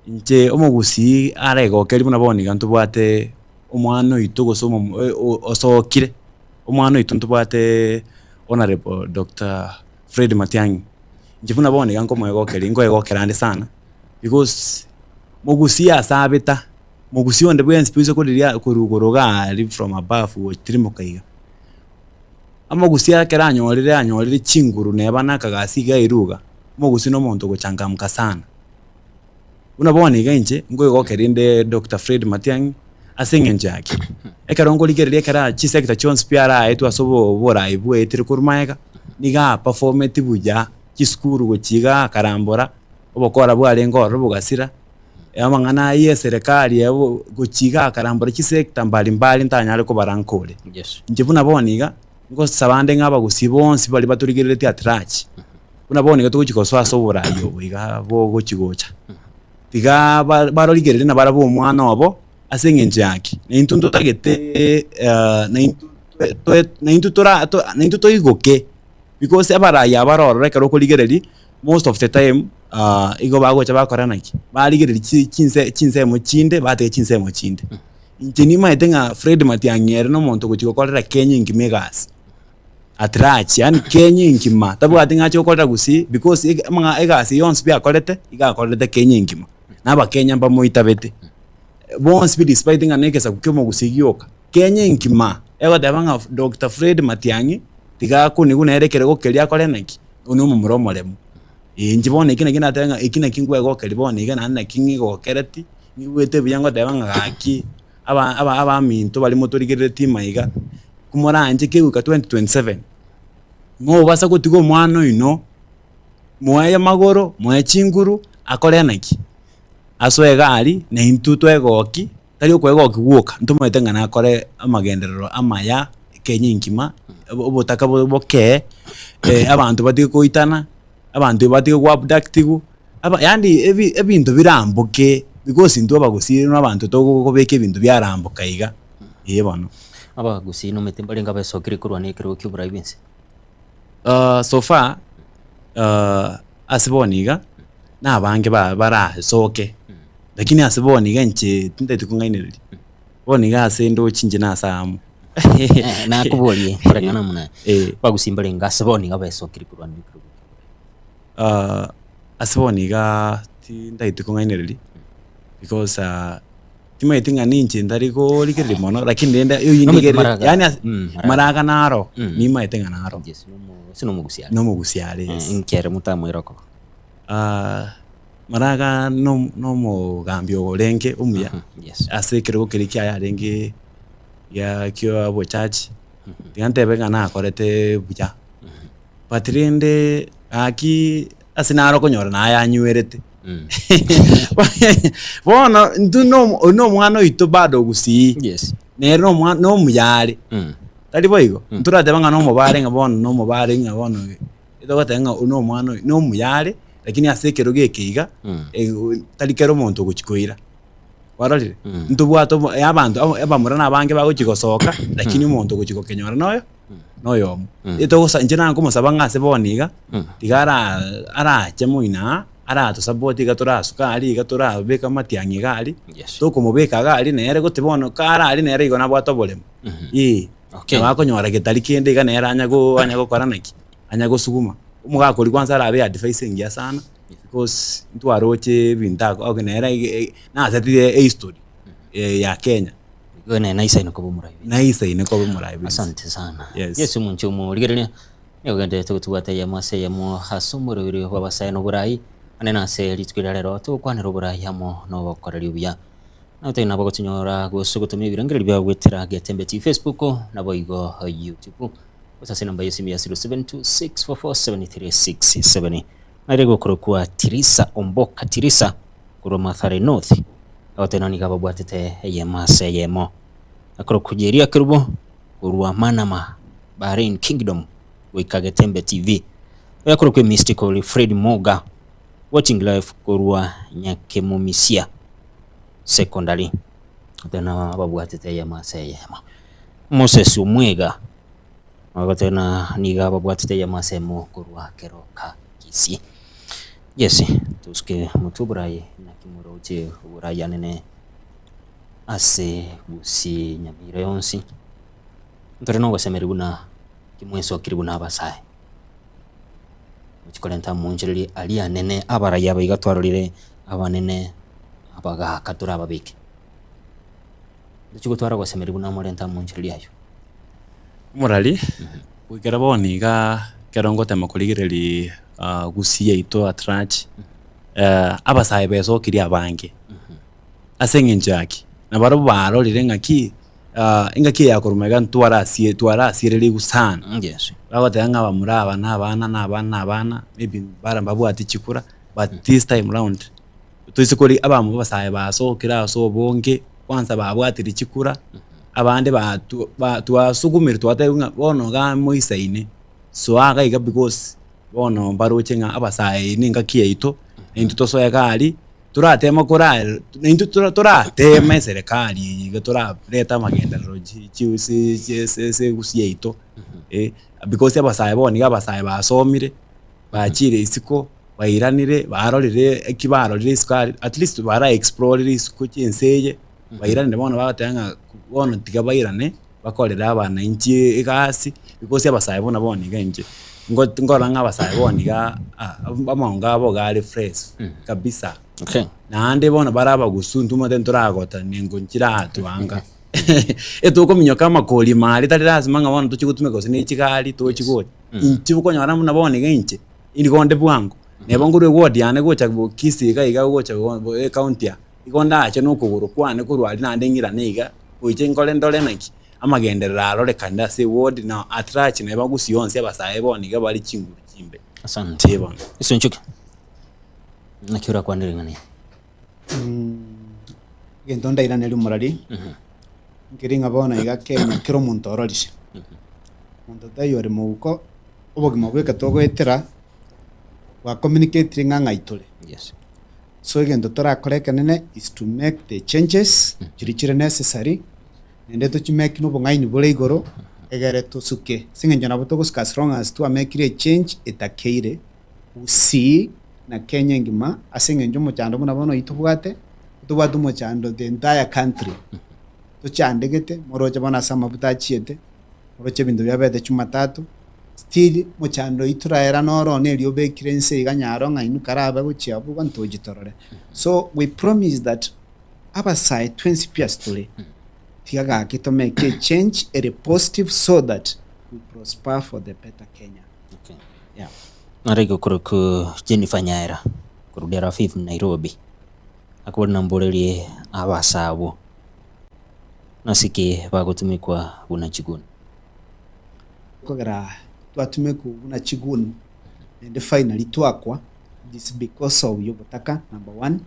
inche omugusi arego kali buna boniga ntubwate omwana oito gosomo osokire omwana oito ntubwate honorable Dr. Fred Matiang'i inche buna boniga nko mwego kali ngo ego kerande sana because mugusi asabita mugusi onde bwensi piso kuriria kurugoroga ari from above wotirimoka amagusi akera anyorire chinguru neba nakagasi gairuga mugusi no muntu guchangamka sana unabona igenje ngoigokerinde Dr. Fred Matiang'i asengenje yake ekarongo ligereria kara chi sector chons piara etu asobo bora ibu etire kurmaega niga perform tibuja chiskuru gochiga karambora obokora bware ngoro bugasira amangana ye serikali yabo gochiga karambora chi sector mbali ntanyare ko barankole yes njibuna boniga ngo sabande ngaba gusibonsi bali baturigerete atrachi unaboniga tuguchikoso asobora yo biga bo gochigocha tiga barorigerere na barabo umwana wabo asengenje yake nintunto tagete nintu igoke because abaraya barorore karo kurigereri most of the time igo bagocha bakorana iki barigereri chinse mo chinde batege chinse mo chinde inteni maetenga Fred Matiang'i no monto kuchikokorera Kenya ngimegas atrachi yani Kenya ngima tabu atinga chokorera gusi because manga egasi yons bia korete igakorete Kenya ngima naba Kenya mba moitabete bon speed despite nganekesa kukemo gusigioka Kenya ngima ego dabanga Dr. Fred Matiang'i tiga kuni gunerekere gokeria korenaki uno mumuromoremu njibone ikina tenga ikina kingwe gokeribone igana na kingi gokereti niwete byango dabanga gaki aba minto bali motorigerere timaiga kumoranje keuka 2027 ngo basa kutigo mwana ino moya magoro moya chinguru akorenaki asoe gari na intuto egoki tari okwegoki guoka ntumoetenga na akore amagenderero amaya Kenya ngima obotaka boke abantu batiko koitana abantu batiko kwa abductive yani ebintu birambuke because into bagusire n'abantu to kobeka ebintu byarambuka iga bano abagusi no metembale ngabe sokiri kurwa ne kiro kyubura ibinse so far asiboniga nabange bara soke lakini asiboniga nche tinde tukungainiriri boniga asendo chinje nasamu na kubolie kurangana muna bagusimbale ngasiboniga besokiri kurwa ne kiro asiboniga tinde tukungainiriri because timaitinga ninche ndariko likiri mono lakini ndenda yo yindigere yani maraga naro ni maitinga naro yes no mugusiale no mugusiale inkere mutamwiroko maraga no mugambio lenge umuya yes asekere gukirikia ya lenge ya kyo abo church tigante benga na korete buja patrinde aki asinaro konyora na ya nywerete bona ndu no mwana ito bado gusi yes nero mwana no muyale tali boigo nturate banga no mubare ngabona no mubare ngabona ido gatenga no mwana no muyale lakini asekero gekiga talikero muntu guchikoira waralire ntubwato abantu abamurana abange baguchikosoka lakini umuntu guchikokenyora noyo ito gusanjira ngumusaba ngase boniga tigara arache muina arato support gatora sukari gatora beka Matiang'i gali to kumubeka gali nere gutibona kara ali nere igona bwato bolemo okay bakonyora getari kende ga nere anyago koranaki anyago suguma umugakori kwanza arabe advising ya sana because ntwaroche bintako au nere na asatire history ya Kenya gone naisa ino ko bumurayi asante sana yesu munchumu ligerene yogende tutuwata ya mase ya mo hasumuro biri babasaya no burayi anena se litwira rero to kwanero burayi hamo no bakorera ubuya nato ina bago tunyora gusugutumi birangire bya gwetera Getembe TV Facebook na boigo YouTube usase namba yesimu ya 0726447367 narego kurokwa Tirisa Omboka Tirisa kuro Mathare North awatena ni gaba bwatete yemase yemo akoro kujeria kirubo urwa Manama Bahrain Kingdom wika Getembe TV yakoro kwe Mystical Fred Moga watching live kurwa Nyakemumisia secondary tena babwatete yemase yemo Moses Umwega wakatena niga babwatete yemase mo kurwa Keroka Kisi yes tuske mutuburayi na kimuroje uburayi nene ase gusi nyamire yonsi ntore no gasemeribuna kimweso kiribuna abasaye uchikolenta munjiriri ali nene abara yaba igatwarorire abanene abaga katura ababike ndachigutwara gwasemeri buna morenta munchiri yayo Morali wikera boni ga kerongotema kurigireri gusia ito atrach abasaye beso kiri abange asenge njaki na baro barorire ngaki ingaki yakurumega twara sirere gusana yes bagotanga bamuraba n'abana maybe barambabu ati chikura but this time round tuisikori abamu basaye basokira so bonge kwanza babwatira chikura abande twasugumira twatayunga bono ga moisaine so aga iga because bono baroche nga abasaye ninga kiyaito nintu tosoya kali turatema korali nintu turatema serikali iga turareta magendero se gusiyaito because abasaye boni abasaye basomire bachire isiko bairanire barorire ekibarorire iskari at least bara explore isiko cyenseye bairanire bono batanga bono tigabairane bakorera abana inchi igasi because abasaye bona boni genje ngora abasaye boni ga amonga abo gari fresh kabisa okay nande bona baraba gusuntuma den turagota ningo nkira atwanga etuko minyoka makoli mali tari lazima ngabona tuchigutume gose ni chikali to chigori inchi bukonya bana muna boni genje indi gonde bwangu nebo ngure ward yane gocha kisiga iga gocha county igonda ache no kuguru kwane kurwali nande ngira niga uije ngole ndole naki amagenderera arore kanda se ward na atrachi na bagusi yonse abasaye boni ga bari chinguru chimbe asante bona iso nchuke nakiura kwandirengani gento ndairane Morali ngiringa bona iga Kenya kiro muntu ororishe muntu tayore muko obogima bweka togwetera wa communicate nganga itole yes so gento torakorekanene is to make the changes chirichire necessary nende to make no bongaini bole igoro egere to suke singenja nabo to guska as long as to make a change etakeire usi na Kenya ngima asengenjo mu cyando muna bono itubwate tubwate mu cyando the entire country to cyandegete moroje bona sama butachiete moroje bintu byabete 13 still mu cyando ituraera noro ne lyo bekirense iganyaro nga inukarabe guchia bwo ntojitorore so we promise that abasaye 20 pia story tiaga to make a change a positive so that we prosper for the better Kenya. okay Yeah. narego kuruku Jennifer Nyaira kurudera 5 Nairobi akubona mborerie abasabo nasike bagutumikwa unachiguna kogera twatumiku unachiguna and finally twakwa this because of yobotaka number 1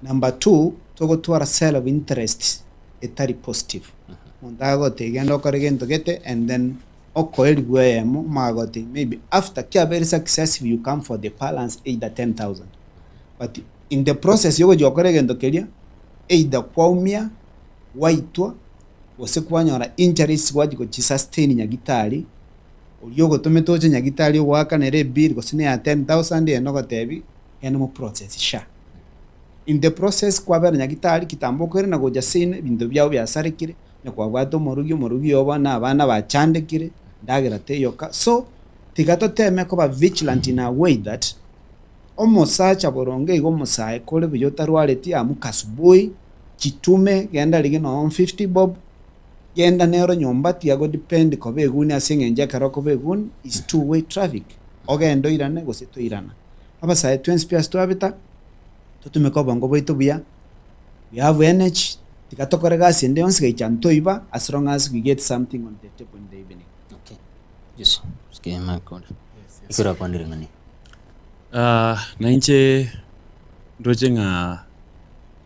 number 2 togo twara sell of interest etari positive mundago tegendo korigento gete and then okoeli bwemo magote maybe after kia very successful you come for the balance either 10,000 but in the process yogo jokoregento kelia either kwaumia waitwa wose kwanyora injuries wajiko chisustain nyagitari yogo tometoje nyagitari waka nere bill gosine ya 10,000 eno gotebi eno mo process sha in the process kwa bera nyagitari kitambo kwere na goja sine bintu byao byasarikire ne kwa bwato morugi obana abana bachandekire ndagera teyoka so tigato teme ko ba vigilant in a way that omusacha boronge igo musaye kole biyota rwaleti amukasubui kitume genda ligi no 50 bob genda nero nyomba tiago depend ko beguni asengenja karoko begun is two way traffic ogendo irane gosito irana abasaye 20 pias twabita tutume ko bongo boito bia we have energy tigato koregasi nde onse gichanto iba as long as we get something on the table in the evening. okay yes skema konde ikura kwandirengani na inche ndoje nga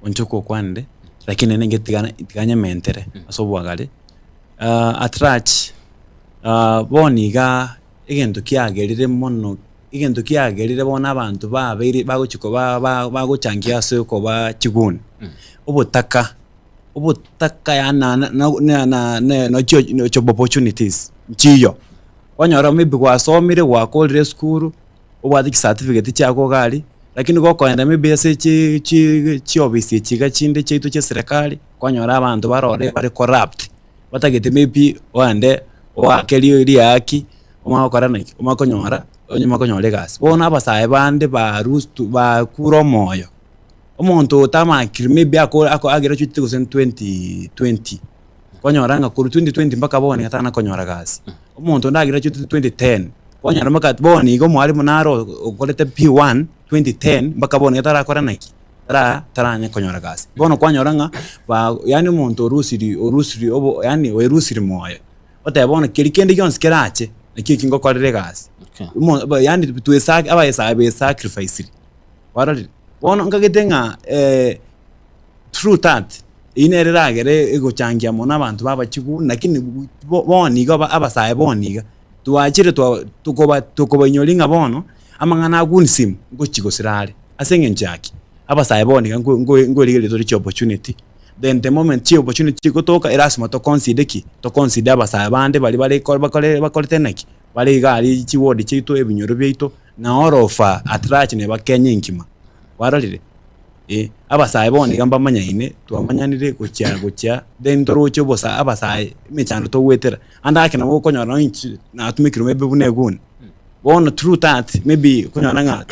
onchoko kwande lakini nenge tiganya mentere asobwagale atrach boniga igento kiagerire mono igento kiagerire bona abantu babeire bagochiko bagochangia se ko ba chiguni obotaka yana no job opportunities nchiyo wanyora maybe gwasomire gwakolire skuru obwati certificate cyako gali lakini gokoenda maybe ase chi obisi chiga chinde chitu cha serikali kwanyora abantu barore bari corrupt batagete maybe wande wakeliyo iri yaki omakorana omakonyora onyuma konyore gas bona abasaye bande barustu bakuro moyo omonto tamakire maybe ako agraduate gusen 2020 konyoranga kuru 2020 mpaka bone atana konyora gasi omonto ndagraduate 2010 konyora mpaka bone igo mwalimu naro ukolete P1 2010 mpaka bone atarakora naki taranya konyora gasi bono kwanyoranga yani omonto orusiri obo yani werusiri moyo otebona kirikende yonse kerache nakikingo korere gasi yani tuesake abayesabe sacrifice warali bono ngagetenga through that inereragere egochangia mona abantu babachigu lakini boniga abasaye boniga tuachire tukoba nyolinga bono amangana agunsim ngochigo sirale asenge njaki abasaye boniga ngoligere tori opportunity then the moment chi opportunity gotoka erasma to consider abasaye bande bali bakole teneki bali gali chi word chito ebinyoro byeito na orofa atrache ne bakenya inkima waralire abasaye boniga mbamanyaine twamanyanire gocha then toroche bosa abasaye mechando to wetera andake na gukonyora na atumikiro mebe bunegun bono through that maybe konyora nga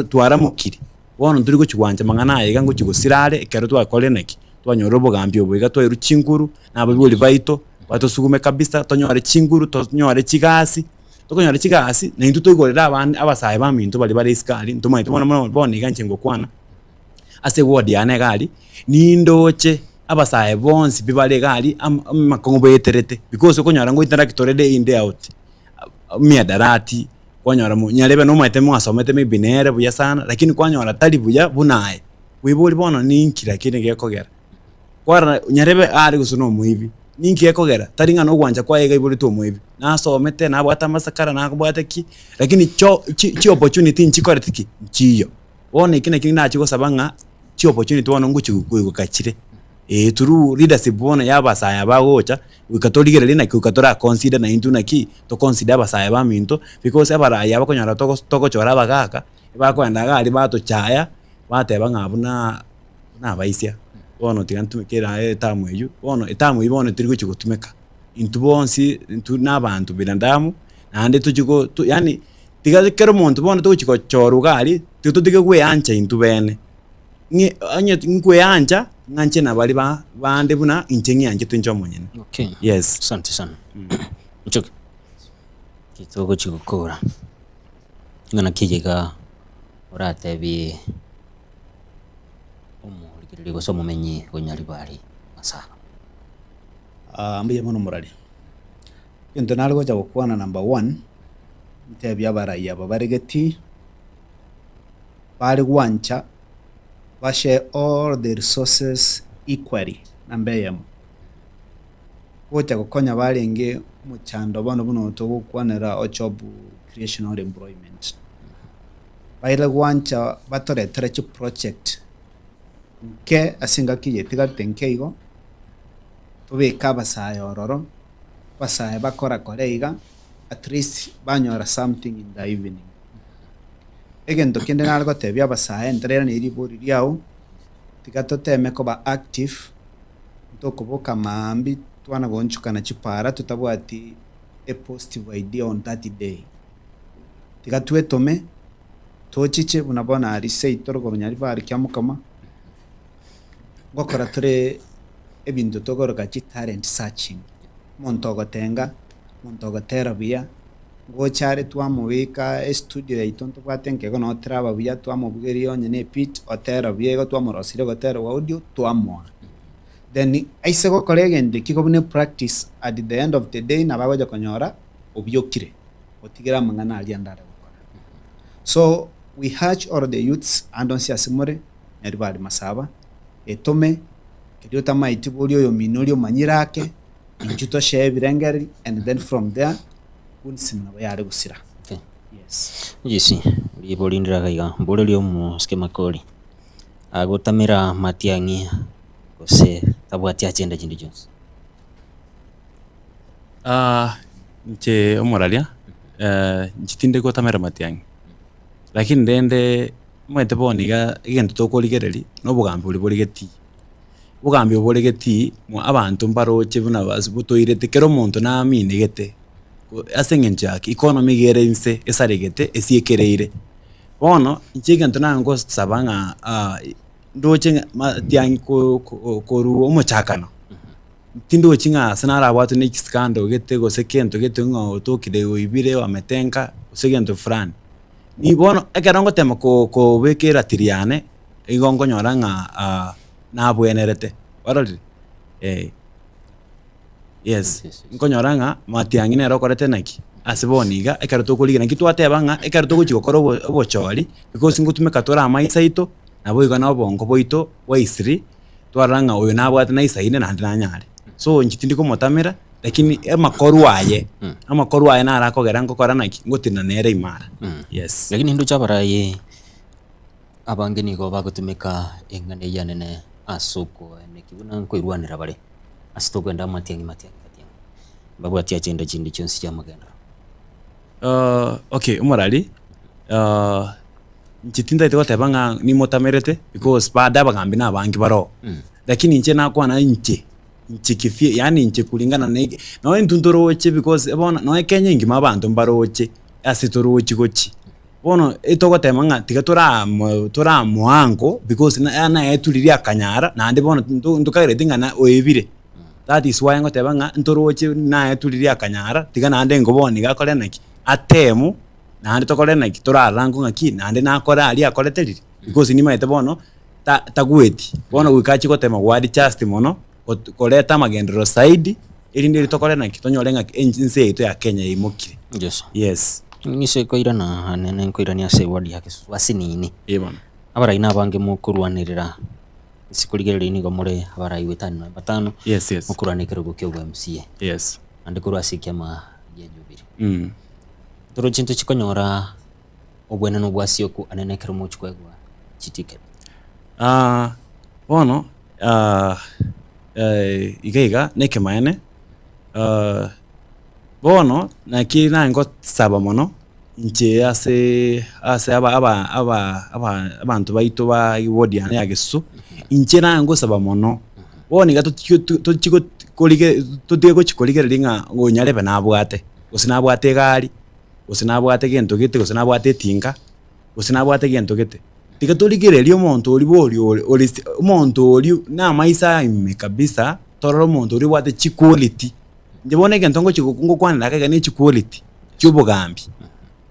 twaramukiri bono turi gochwanja mangana yiga ngochigosirare kero twakole neki twanyora obogambio boiga twa iruchinguru nababuli baito batosugume kabisa tonyore chinguru tonyore chigasi tokonyora chigasi na into toigorera abandi abasaye baminto bali iskali ntumaito bona boniga nchengo kwana ase word yane gali nindoche abasaye bonsi bibale gali makongo beterete because konyora ngo interact already in the out miadarati kwanyora nyarebe no mwete mwasomete mibinere buya sana lakini kwanyora tali buya bunaye wibuli bono ninkira kine gekogera kwara nyarebe ari gusuno muibi ninki gekogera taringa no gwanja kwa yega ibuli to muibi nasomete nabo atamasakara nakubwate ki lakini cho opportunity nchikoretiki nchiyo wone kine nacho gosabanga chi opportunity wono nguchi gukachire turu leadership bona yabasaya bagocha ukatoligere lina kukatora consider na into naki to consider abasaya baminto because abara yabakonyara toko chora bagaka bakwenda gali bato chaya bateba ngabuna nabaisia bono tigantumikira etamu eyu bono etamu ibone tiri guchigutumeka into bonsi into nabantu birandamu nande tuchiko yani tigakero muntu bono tuchiko chorugali tutige kweancha into bene ngi anye nkweancha nganche na bali bande buna inchengi anje tunjo monyene. Okay. Yes. Asante sana. Mchoke. Kitoko chikukura. Ngana kijega orate bi omulikirire goso mumenyi gonyali bali masaka. Mbiye mono murali. Kento nalgo cha gukwana number 1 ntebya baraya babaregeti bali gwancha share all the resources equally nambeyemo gocha gukonya barenge muchando bono buno to gukwanera job creation or employment baile gwancha batore treche project nke asinga kiye tigatengeigo tubeka basaye ororo basaye bakora koreiga at least banyora something in the evening egento kende nalgo tebya basaye entrera ni ribori ryao tigatoteme koba active tokoboka mambi twana gonchukana chipara tutabwati a positive idea on that day tigatwetome tochiche bunabona ari seitoro gonyari bari kyamukama ngokora tore ebintu togoroka chi talent searching montogo tenga montogo terapia gochare twamubika studio yaitonto bwatenke gono traba bya twamubugerio nyene pit otera byego twamurosire gotera audio twamwa then aise go colleague ndi bune practice at the end of the day nabagoja konyora obyokire otigira mangana ali andare gukora so we urge all the youths and on siasimore neribali masaba etome kidio tamaiti bolio yo minolio manyirake injuto shebirengeri and then from there unsimna bayare gusira. Okay. Yes. Yesi libolindira kaiga bolelio mu skema koli agotamira matiangi kose tabwati agenda jindi Jones nche omoralia njitinde gotamira matiangi lakini ndende mwete boniga igento tokoligereri no bugambi oboligeti mu abantu mbaroche buna basibutoire tekero muntu na minegete asengenjaki economy gerense esaregete esiekereire bono inche egento nangosaba ng'a ndoche tiangi koru omochakano tindochi ng'a ase narabwate na ekisikando gete gose kento gete ng'a otokire oibire wametenka gose gento fulani ni bono ekero ngotema kobeka eratiri yane igo nkonyora ng'a nabwenerete warorire yes nkonyora ng'a matiang'i nero okorete naki ase bono iga ekero tokorigana nki twateba ng'a ekero togochi gokora obochori because ngotumeka tore amaiso aito nabo igo na obongo boito bwa isiri twarora ng'a oyo nabwate na isaine naende nanyare so inchi tindi komotamera lakini amakoru aye narakogera nkokora naki ngotina nere imara yes lakini hindu chabaraye abange nigo bagotumeka eng'ana eyanene asoko nekibuna nkoirwanera bare asitokwenda matiangi babwati achenda chindi chionsi cha magenda okay umorali nchitinda itogoteba ng'a nimotamerete because baada bagambi nabangi baro lakini inche nakwana inche kifie yani inche kulingana na ntuntoroche because bona no Kenya ngima abantu mbaroche asitorochi gochi bono itogotema ng'a tiga tora muango because na eturiria akanyara nande bono ntukagire ng'ana oebire that is why ngoteba ng'a ntoroche na eturiria akanyara tiga nande ngoboni gakore naki atemu nande tokore naki torarango ng'aki nande nakora ali akorete riri because ni maete bono tagweti bono wikachi gotema wadi just mono koleta magendero side irinde litokore naki tonyore ng'aki ense yetu ya Kenya imokire yes nise koira na anene nkoira ni ase wadi yake wasinini ebona abarai nabange mukurwanirira sikurigerera ni gomore abarai wetano batano yes mukuranekero gukyo MCA yes ande kurwasikia ma yejubiri toro chinto chikonyora obwene no bwasio anenekero muchkwegwa chitike bono iga neke maene bono naki nango saba mono inche ase abantu baito ba wodi ya Gesu inche nango saba mono bono iga tochiko kolige totego chikolige ringa ngonyarebe nabwate osinabwate gari osinabwate gento gete osinabwate tinga osinabwate gento gete tiga toligereria omonto oli oli omonto oli na maisa ime kabisa tororo omonto oli bwate chi quality njebone gento ngo chikungo kwanira kaga ni chi quality cyubugambi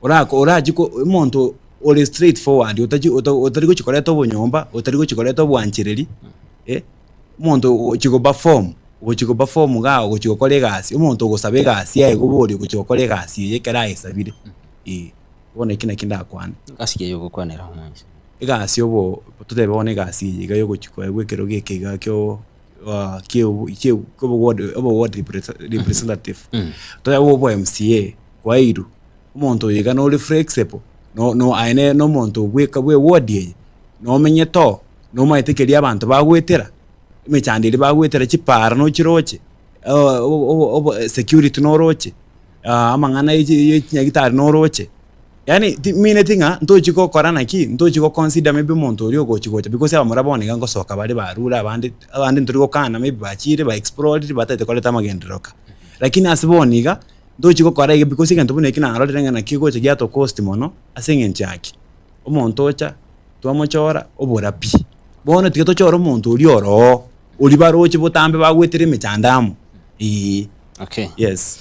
ora jiko omonto oli straight forward otari go chikoreto bonyomba otari go chikoreto bwanchireri omonto chigo perform ga go chigo kore gasi omonto go sabe gasi aye go bori go chigo kore gasi yekera isabire bone kina kinda kwana gasi yo gukwanira umunsi egasi obo tutebone gasi iga yo gochiko egwekero gekiga kyo ward representative toya obo MCA kwa iru omonto yiga no flexible no aine no monto bweka bwe ward ye no menyeto no maitekeria abantu bagwetera imechandiri bagwetera chipara no chiroche security no roche amangana yinyagitari no roche yani mine tinga ntochiko korana ki ntochiko consider maybe monto ori ogochigocha because abamura bonega ngosoka bari barura abandi ntori kana maybe bachire ba explore batete koleta magenderoka lakini asiboniga ntochiko korage because igento bune kina arorera na kigocha giato cost mono asenge nchaki omonto ocha twamochora obora pi bono tigeto chora omonto ori oro ori baroche botambe bagwetere mechandamu okay yes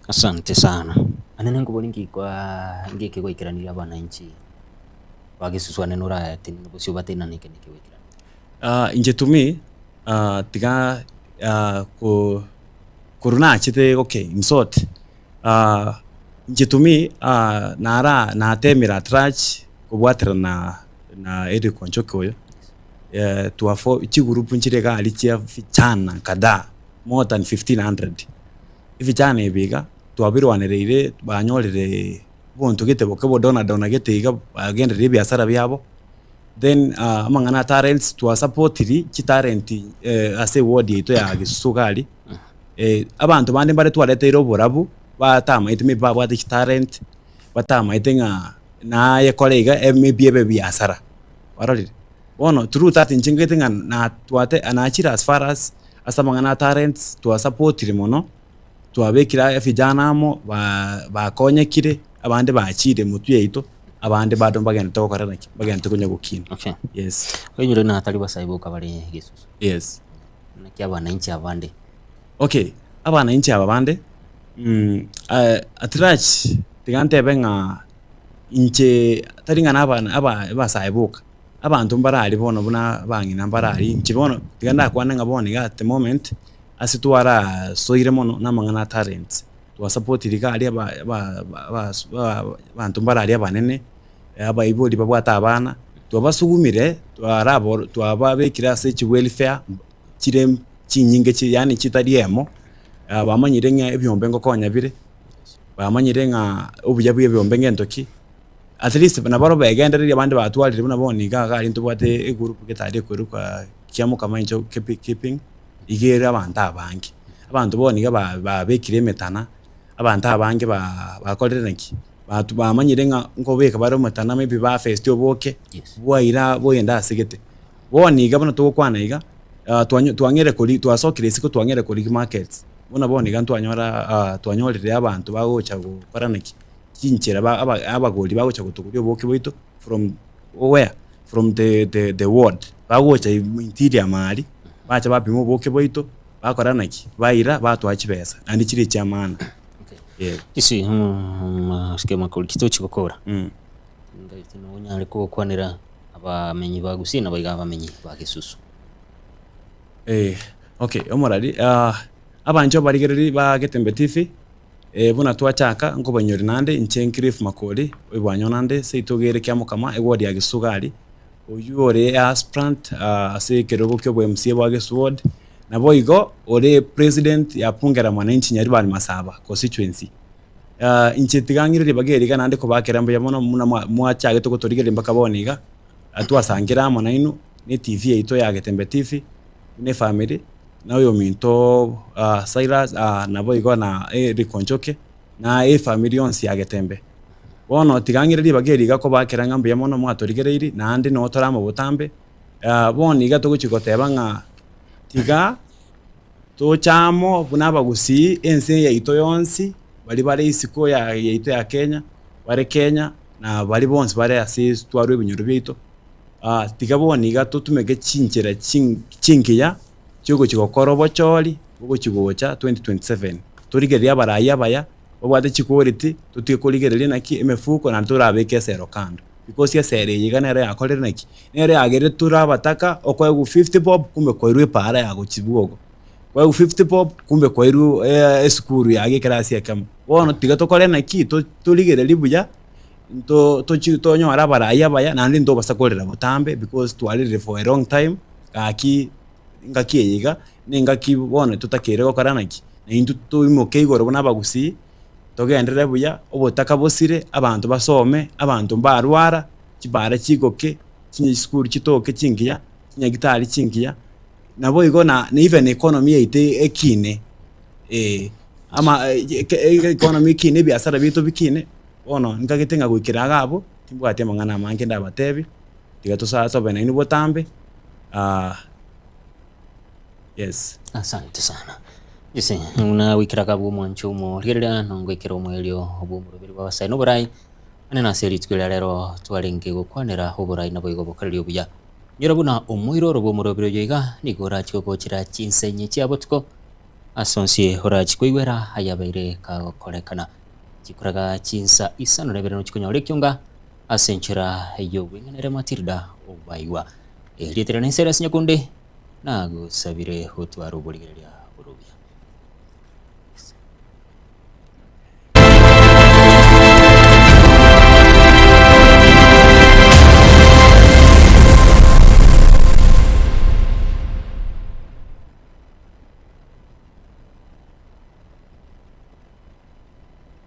asante sana anene ngobolingi kwa ngeke goikiranira abananchi bagesuswane nora tini bosio batena nike goikirana inje tumi tiga ko corona chite okay msot inje tumi nara na temira trach kubwatira na edi konchokoyo tuafo ichi group nchire ga alichia fichana kada more than 1500 ifijana ibiga twabirwanereire banyorere bonto gete bokabo dona gete iga agendere biasara byabo then amangana talents to supportiri chitalent ase ward ito ya Gisugari abantu bandi bare twarete iroborabu batama itime babwate chitalent batama itenga na ye kolega maybe ebe biasara warorire bono through that ingete na twate anachira as far as asamangana talents to supportiri mono twabekira vijana mo bakonyekire abandi bachire mutuye ito abande bado bagenda gukora naki bagenda kunya gukina. Okay. Yes. Wenyure na atari basaibuka bari Gisusu. Yes. Naki abananchi abande. Okay, abananchi abande atrach tigantebe nga inche taringa nabana basaibuka abantu mbarali bono buna bangina mbarali nkibono tiganda kwana ngabone at the moment asitwara soire mono namangana talents twa support likali abantu mbarali abanene abayibodi babwata abana twabasugumire twarabo twababekira sechi welfare kirem kinyinge yani kitariemo bamanyire nga ebyombe ngokonya bire bamanyire nga obuya bw'ebyombe ngentoki at least nabaro begenderere abandi batwalire buna boni gaga into bwate egroup getari kweruka kiamo kama incho keeping igera abantu abangi abantu boni babekire metana abantu abangi bakorere nki batu bamanyire nga ngobeka baro metana maybe ba first oboke bwaira boyenda asigete boni gabana tukwana iga twanyere kuri twasokire siko twanyere kuri markets buna boni gantu anyora twanyorire abantu bagocha gukora niki kinchera abagoli bagocha gutukurio boke boito from where from the world bagocha interior mali bacha bapimo boke boito bakora naki baira batwachi pesa andi chiri cha maana. Yeah. Isi skema kuli kitochi gukora ngahita no nyare ko kwanira abamenyi bagusina bayiga abamenyi ba Gisusu. Okay, omorali abanjo barigereri ba Getembe TV buna twachaka ngo banyori nande Nchenkirif Makoli ebwanyo nande seitogere kyamo kama eward ya Gisugari oyure aspirant ase kerogo kyo bwa MC bwa Gisward na boigo ore president ya pungera mwananchi nyari bali Masaba constituency inchetigangire bageriga nande ko bakerambo yamono muna mwachage to kotorigere mbaka boniga atwasangira mwana ni TV yaito ya Getembe TV ne family na uyo minto Cyrus na boigo na Rikonchoke na family yonsi ya Getembe bono tigangire bageriga ko bakeranga mbe yamono mwatorigereiri na andi no torama butambe boni gato guchikoteba nga tiga to chamo bunaba gusi ense yaito yonsi bali isiko ya yaito ya Kenya bare Kenya na bali bonse bare assist twarwe binyuru bito tiga boni gato tumege chinchera chinkiya cyugo kigokoro bocholi ugo kigocha 2027 torigeria baraya baya obwate chikoriti tutikoligere naki emefuko na turabeke sero kando because ya sere yigana re akorere naki nere agere turabataka okwagu 50 bob kumbe koirwe para ya gochibugo kwa 50 bob kumbe koiru eskuru yage klasi yakam wono tiga tokore naki tuligere libuya to nyora baraya baya nandi ndo basakorera butambe because twalire for a long time kaki ngakiyiga ningaki bone tutakere gokora naki na intu tuimoke igoro bona bagusi togendere buya obotaka bosire abantu basome abantu mbarwara kibara kigoke kinyi school kitoke kingiya kinyagitari kingiya nabo igona na even economy ite ekine ama economy kine biasara bito bikine ono ngagitenga gwikira gabo timbwate mangana mange ndabatebi tigato sa sobe na inu botambe yes. Asante sana. Isi una wikiraga bwo mwancho mo rira nongwekera omwelio obumurubiri bwa basai no burai ane na seri twira rero twarenge gukwanira oburai na boigo bokariri obuya nyira buna omwiro robo murubiri yoiga nigora chikokochira chinsenye chiabotko asonsie hora chikoigwera ayabaire ka korekana chikuraga chinsa isano rebere no chikonyo rekyonga asenchira yo wingenere Matilda obaiwa eritere nensera sinyakunde nago sabire hotwaro boligeria